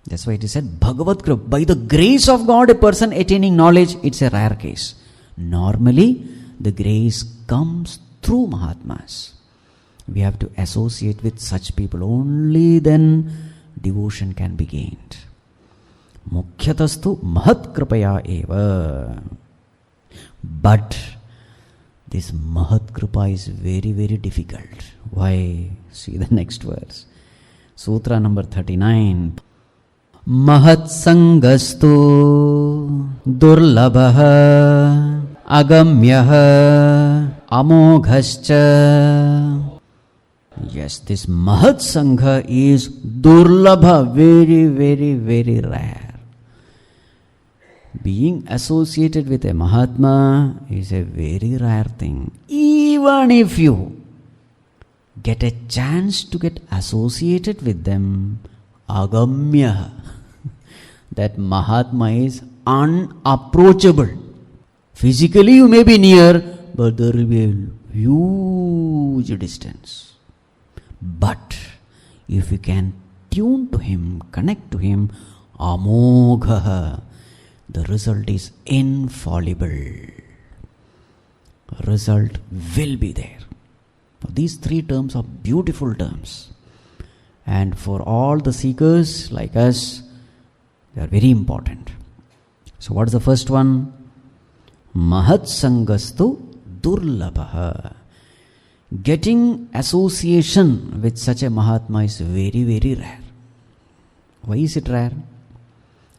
That's why it is said Bhagavat Kripa. By the grace of God, a person attaining knowledge, it's a rare case. Normally, the grace comes through Mahatmas. We have to associate with such people. Only then devotion can be gained. Mukhyatastu Mahat Kripaya eva. But this Mahat Kripa is very, very difficult. Why? See the next verse. Sutra number 39. Mahat Sangastu Durlabha Agamyaha Amoghascha. Yes, this Mahat Sangha is Durlabha, very, very, very rare. Being associated with a Mahatma is a very rare thing. Even if you get a chance to get associated with them, Agamya, that Mahatma is unapproachable. Physically you may be near, but there will be a huge distance. But if you can tune to him, connect to him, Amogha, the result is infallible. Result will be there. These three terms are beautiful terms. And for all the seekers like us, they are very important. So what is the first one? Mahat Sangastu Durlabha. Getting association with such a Mahatma is very, very rare. Why is it rare?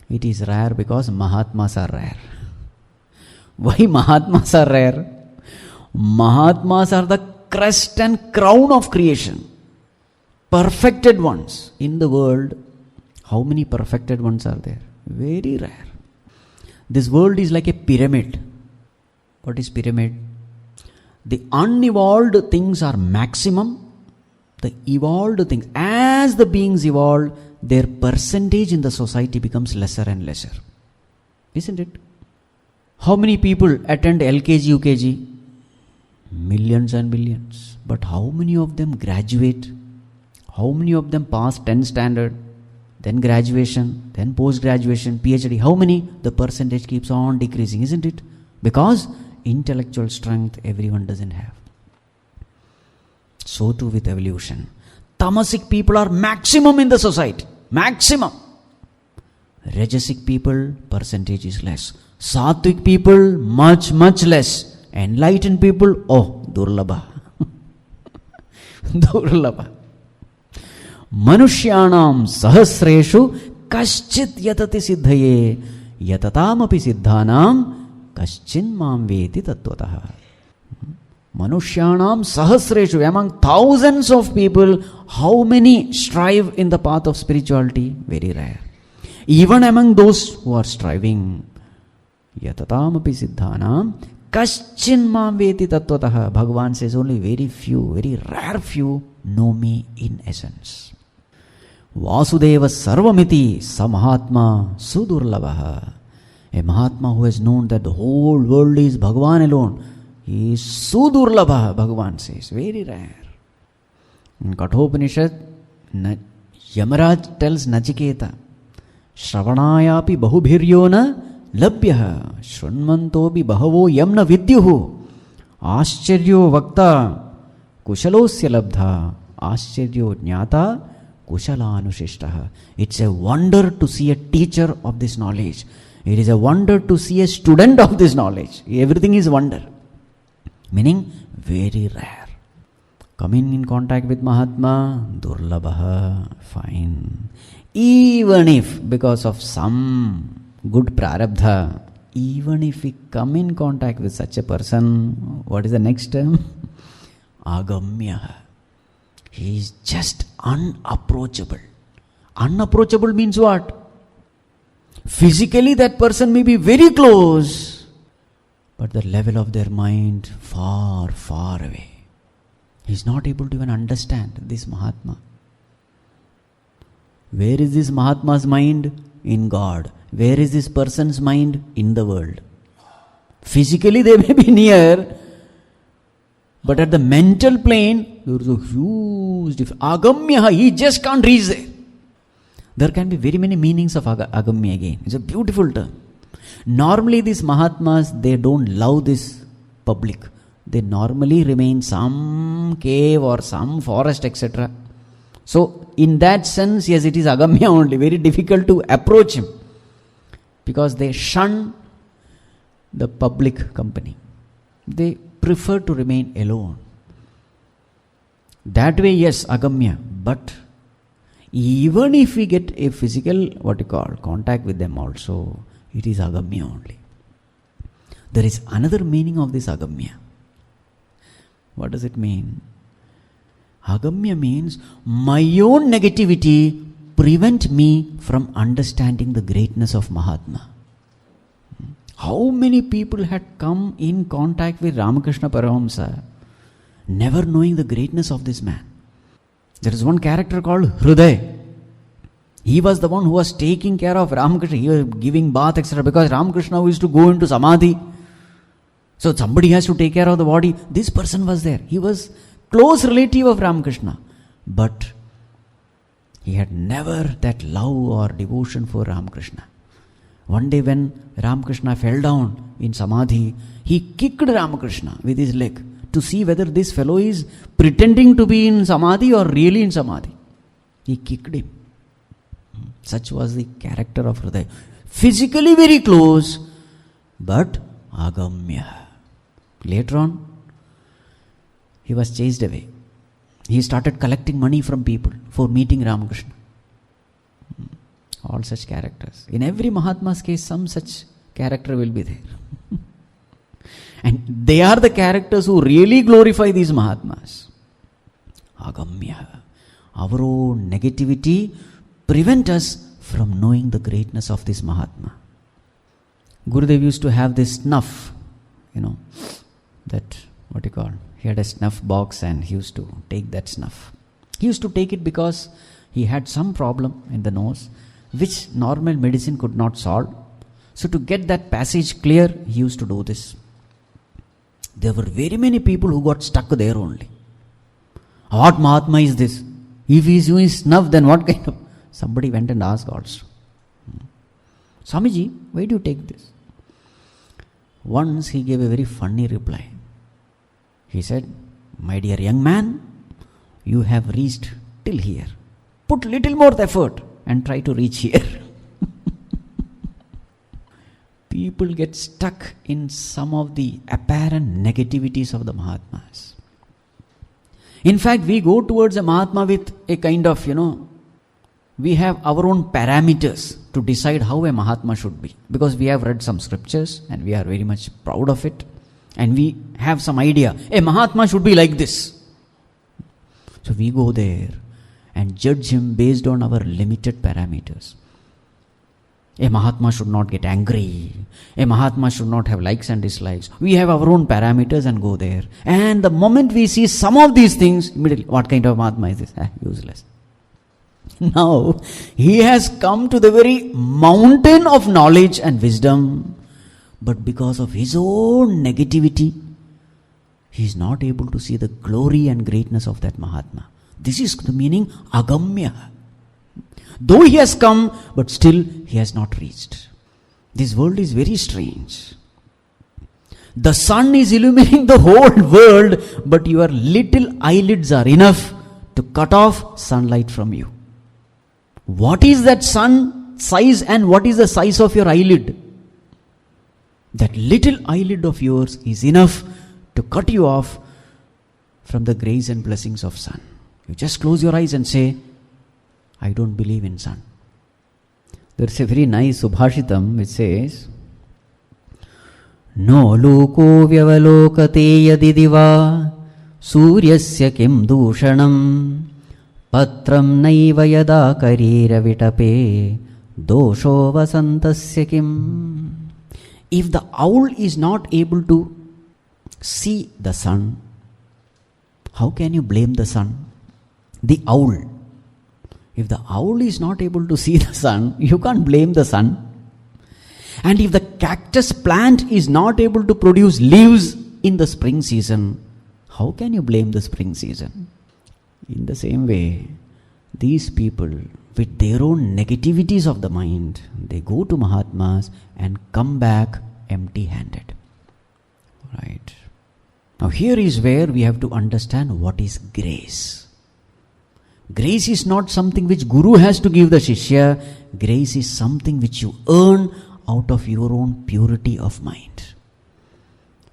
It is rare because Mahatmas are rare. Why Mahatmas are rare? Mahatmas are the crest and crown of creation. Perfected ones in the world. How many perfected ones are there? Very rare. This world is like a pyramid. What is pyramid? The unevolved things are maximum. the evolved things, as the beings evolve, their percentage in the society becomes lesser and lesser. Isn't it? How many people attend LKG, UKG? Millions and millions. But how many of them graduate? How many of them pass 10 standard, then graduation, then post-graduation, PhD? How many? The percentage keeps on decreasing, isn't it? Because intellectual strength everyone doesn't have. So too with evolution. Tamasic people are maximum in the society. Maximum. Rajasic people, percentage is less. Sattvic people, much, much less. Enlightened people, oh, durlabha. Durlabha. Manushyanam sahasreshu kaschit yatati siddhaye yatataamapi siddhanam kaschin mam veti tattvataha. Manushyanam sahasreshu, among thousands of people, how many strive in the path of spirituality? Very rare. Even among those who are striving, yatataamapi siddhanam kaschin mam veti tattvataha. Bhagavan says only very few, very rare few know me in essence. Vasudeva sarvamiti sa mahatma sudurlavaha. A mahatma who has known that the whole world is Bhagavan alone, he is sudurlabha, Bhagavan says, very rare. In Kathopanishad, Yamaraj tells Nachiketa, Shravanayapi bahubhiryona labhyaha shrunmantobi bahavo yamna vidyuhu ascharyo vakta kushalosya labdha ascharyo jnata kushala. It's a wonder to see a teacher of this knowledge. It is a wonder to see a student of this knowledge. Everything is wonder. Meaning, very rare. Coming in contact with Mahatma, durlabha, fine. Even if, because of some good prarabdha, even if we come in contact with such a person, what is the next term? Agamya. He is just unapproachable. Unapproachable means what? Physically that person may be very close, but the level of their mind far, far away. He is not able to even understand this Mahatma. Where is this Mahatma's mind? In God. Where is this person's mind? In the world. Physically they may be near, but at the mental plane, there is a huge difference. Agamya, he just can't reach there. There can be very many meanings of agamya again. It's a beautiful term. Normally these Mahatmas, they don't love this public. They normally remain some cave or some forest, etc. So in that sense, yes, it is agamya only. Very difficult to approach him, because they shun the public company. They prefer to remain alone. That way, yes, agamya. But even if we get a physical, contact with them also, it is agamya only. There is another meaning of this agamya. What does it mean? Agamya means my own negativity prevent me from understanding the greatness of Mahatma. How many people had come in contact with Ramakrishna Paramahamsa, never knowing the greatness of this man? There is one character called Hriday. He was the one who was taking care of Ramakrishna. He was giving bath, etc. Because Ramakrishna used to go into Samadhi. So somebody has to take care of the body. This person was there. He was close relative of Ramakrishna. But he had never that love or devotion for Ramakrishna. One day when Ramakrishna fell down in Samadhi, he kicked Ramakrishna with his leg to see whether this fellow is pretending to be in Samadhi or really in Samadhi. He kicked him. Such was the character of Hriday. Physically very close, but agamya. Later on, he was chased away. He started collecting money from people for meeting Ramakrishna. All such characters. In every Mahatma's case, some such character will be there. And they are the characters who really glorify these Mahatmas. Agamya. Our own negativity prevent us from knowing the greatness of this Mahatma. Gurudev used to have this snuff, that, he had a snuff box and he used to take that snuff. He used to take it because he had some problem in the nose, which normal medicine could not solve. So to get that passage clear, he used to do this. There were very many people who got stuck there only. What Mahatma is this? If he is using snuff, then what kind of... Somebody went and asked also. Swamiji, why do you take this? Once he gave a very funny reply. He said, my dear young man, you have reached till here. Put little more effort and try to reach here. People get stuck in some of the apparent negativities of the Mahatmas. In fact, we go towards a Mahatma with a kind of, we have our own parameters to decide how a Mahatma should be. Because we have read some scriptures and we are very much proud of it. And we have some idea. A Mahatma should be like this. So we go there and judge him based on our limited parameters. A Mahatma should not get angry. A Mahatma should not have likes and dislikes. We have our own parameters and go there. And the moment we see some of these things, immediately, what kind of Mahatma is this? Useless. Now, he has come to the very mountain of knowledge and wisdom, but because of his own negativity, he is not able to see the glory and greatness of that Mahatma. This is the meaning agamya. Though he has come, but still he has not reached. This world is very strange. The sun is illuminating the whole world, but your little eyelids are enough to cut off sunlight from you. What is that sun size and what is the size of your eyelid? That little eyelid of yours is enough to cut you off from the grace and blessings of sun. You just close your eyes and say, I don't believe in sun. There's a very nice Subhashitam which says, No loko vyavalokate yadidiva suryasya kim dushanam patram naiva yada karira vitape dosho vasantasya kim. If the owl is not able to see the sun, how can you blame the sun? The owl. If the owl is not able to see the sun, you can't blame the sun. And if the cactus plant is not able to produce leaves in the spring season, how can you blame the spring season? In the same way, these people with their own negativities of the mind, they go to Mahatmas and come back empty-handed. Right. Now here is where we have to understand what is grace. Grace is not something which Guru has to give the Shishya. Grace is something which you earn out of your own purity of mind.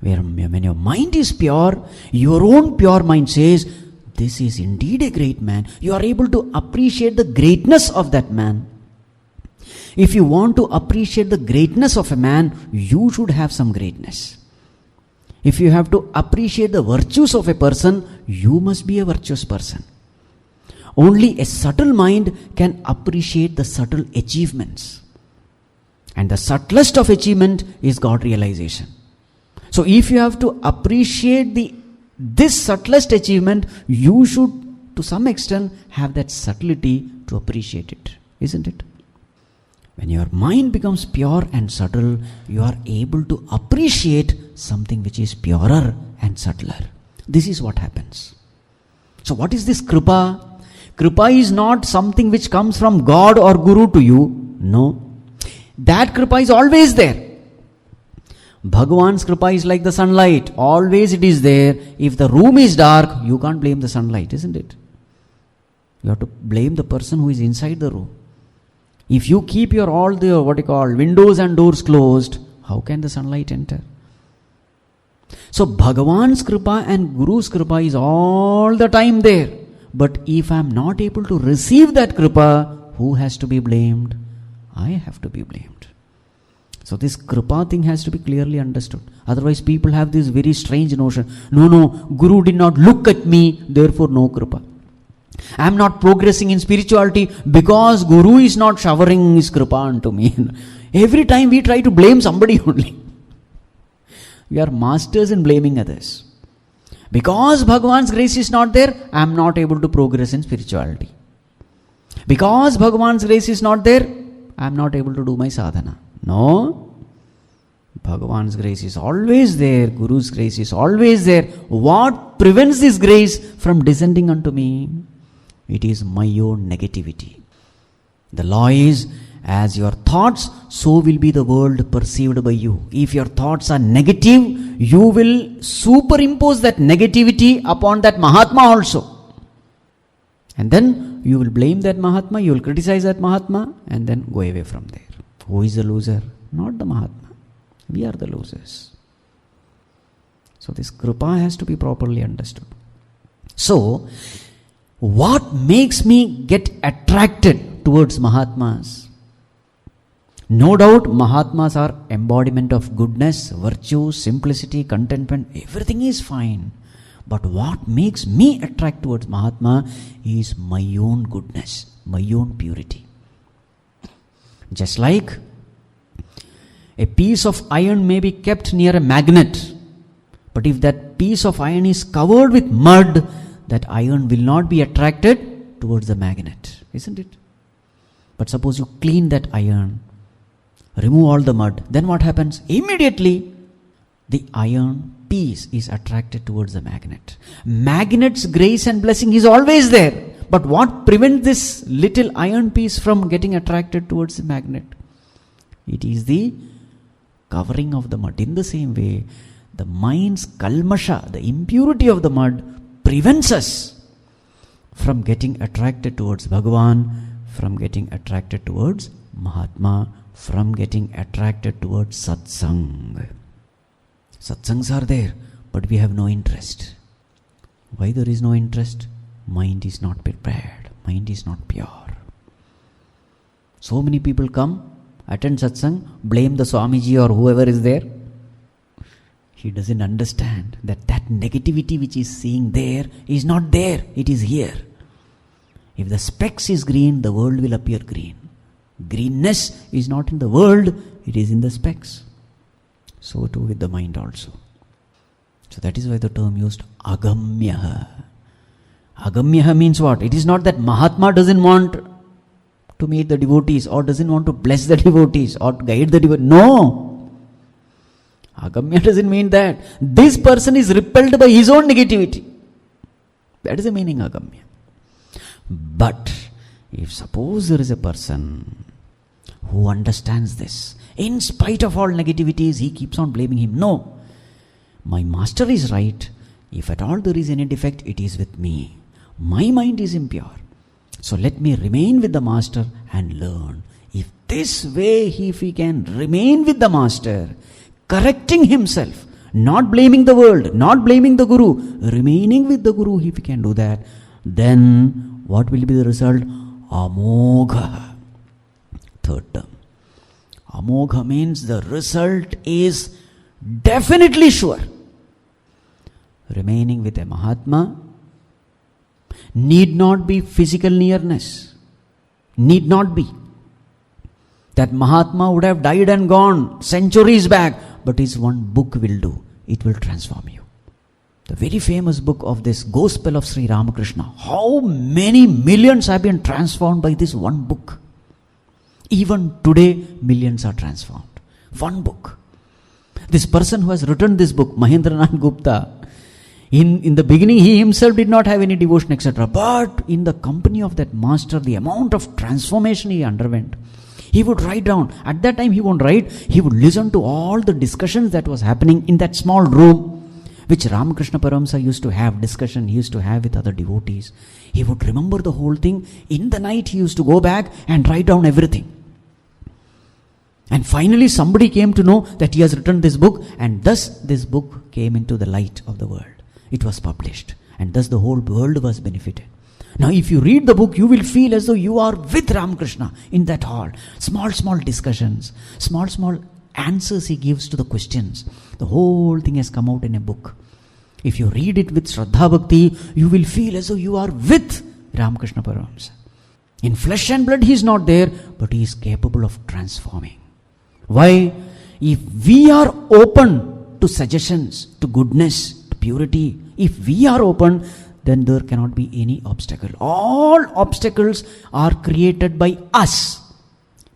When your mind is pure, your own pure mind says, this is indeed a great man. You are able to appreciate the greatness of that man. If you want to appreciate the greatness of a man, you should have some greatness. If you have to appreciate the virtues of a person, you must be a virtuous person. Only a subtle mind can appreciate the subtle achievements. And the subtlest of achievement is God realization. So if you have to appreciate this subtlest achievement, you should to some extent have that subtlety to appreciate it. Isn't it? When your mind becomes pure and subtle, you are able to appreciate something which is purer and subtler. This is what happens. So what is this kripa? Kripa is not something which comes from God or Guru to you. No. That kripa is always there. Bhagavan's kripa is like the sunlight. Always it is there. If the room is dark, you can't blame the sunlight, isn't it? You have to blame the person who is inside the room. If you keep your all the windows and doors closed, how can the sunlight enter? So Bhagavan's kripa and Guru's kripa is all the time there. But if I am not able to receive that kripa, who has to be blamed? I have to be blamed. So this kripa thing has to be clearly understood. Otherwise people have this very strange notion. No, Guru did not look at me, therefore no kripa. I am not progressing in spirituality because Guru is not showering his kripa onto me. Every time we try to blame somebody only. We are masters in blaming others. Because Bhagavan's grace is not there, I am not able to progress in spirituality. Because Bhagavan's grace is not there, I am not able to do my sadhana. No. Bhagavan's grace is always there. Guru's grace is always there. What prevents this grace from descending unto me? It is my own negativity. The law is, as your thoughts, so will be the world perceived by you. If your thoughts are negative, you will superimpose that negativity upon that Mahatma also. And then you will blame that Mahatma, you will criticize that Mahatma, and then go away from there. Who is the loser? Not the Mahatma. We are the losers. So this Kripa has to be properly understood. So, what makes me get attracted towards Mahatmas? No doubt Mahatmas are embodiment of goodness, virtue, simplicity, contentment. Everything is fine. But what makes me attract towards Mahatma is my own goodness, my own purity. Just like a piece of iron may be kept near a magnet, but if that piece of iron is covered with mud, that iron will not be attracted towards the magnet, isn't it? But suppose you clean that iron, remove all the mud, then what happens? Immediately, the iron piece is attracted towards the magnet. Magnet's grace and blessing is always there. But what prevents this little iron piece from getting attracted towards the magnet? It is the covering of the mud. In the same way, the mind's kalmasha, the impurity of the mud, prevents us from getting attracted towards Bhagavan, from getting attracted towards Mahatma, from getting attracted towards satsang. Satsangs are there, but we have no interest. Why there is no interest? Mind is not prepared. Mind is not pure. So many people come, attend satsang, blame the Swamiji or whoever is there. He doesn't understand that that negativity which is seeing there is not there, it is here. If the specs is green, the world will appear green. Greenness is not in the world, it is in the specs. So too with the mind also. So that is why the term used agamyaha. Agamyaha means what? It is not that Mahatma doesn't want to meet the devotees or doesn't want to bless the devotees or to guide the devotees. No! Agamya doesn't mean that. This person is repelled by his own negativity. That is the meaning agamya. But if suppose there is a person who understands this, in spite of all negativities, he keeps on blaming him. No, my master is right. If at all there is any defect, it is with me. My mind is impure. So let me remain with the master and learn. If this way, if he can remain with the master, correcting himself, not blaming the world, not blaming the guru, remaining with the guru, if he can do that, then what will be the result? Amogha. Third term. Amogha means the result is definitely sure. Remaining with a Mahatma need not be physical nearness. Need not be. That Mahatma would have died and gone centuries back, but his one book will do. It will transform you. The very famous book of this Gospel of Sri Ramakrishna. How many millions have been transformed by this one book? Even today, millions are transformed. One book. This person who has written this book, Mahendranath Gupta, in the beginning, he himself did not have any devotion, etc. But in the company of that master, the amount of transformation he underwent, he would write down. At that time, he won't write. He would listen to all the discussions that was happening in that small room, which Ramakrishna Paramsa used to have discussion, he used to have with other devotees. He would remember the whole thing. In the night, he used to go back and write down everything. And finally, somebody came to know that he has written this book, and thus this book came into the light of the world. It was published, and thus the whole world was benefited. Now, if you read the book, you will feel as though you are with Ramakrishna in that hall. Small discussions, small answers he gives to the questions. The whole thing has come out in a book. If you read it with Shraddha Bhakti, you will feel as though you are with Ramakrishna Paramsa. In flesh and blood, he is not there, but he is capable of transforming. Why? If we are open to suggestions, to goodness, to purity, If we are open, then there cannot be any obstacle. All obstacles are created by us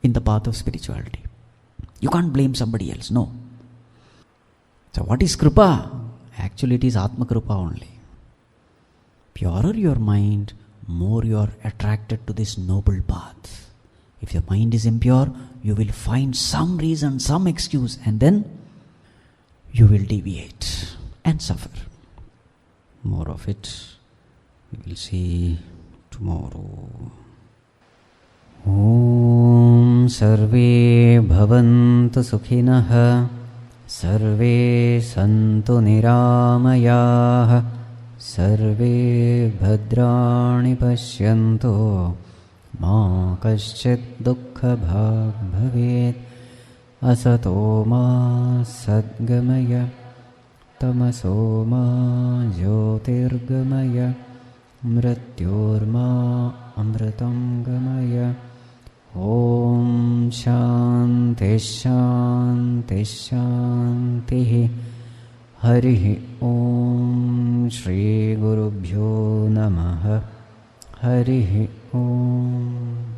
in the path of spirituality. You can't blame somebody else, no. So what is Kripa? Actually it is Atma Kripa only. Purer your mind, more you are attracted to this noble path. If your mind is impure, you will find some reason, some excuse, and then you will deviate and suffer. More of it we will see tomorrow. Om Sarve Bhavantu Sukhinah, Sarve Santu Niramayah, Sarve Bhadrani Pashyantu, Ma Kaschit Dukkha Bhag Bhavet, Asato Ma Sadgamaya, Tamaso Ma Jyotirgamaya, Mrityorma Amritam Gamaya. Om Shanti Shanti Shanti. Hari Om. Shri Gurubhyo Namaha. Hari Om.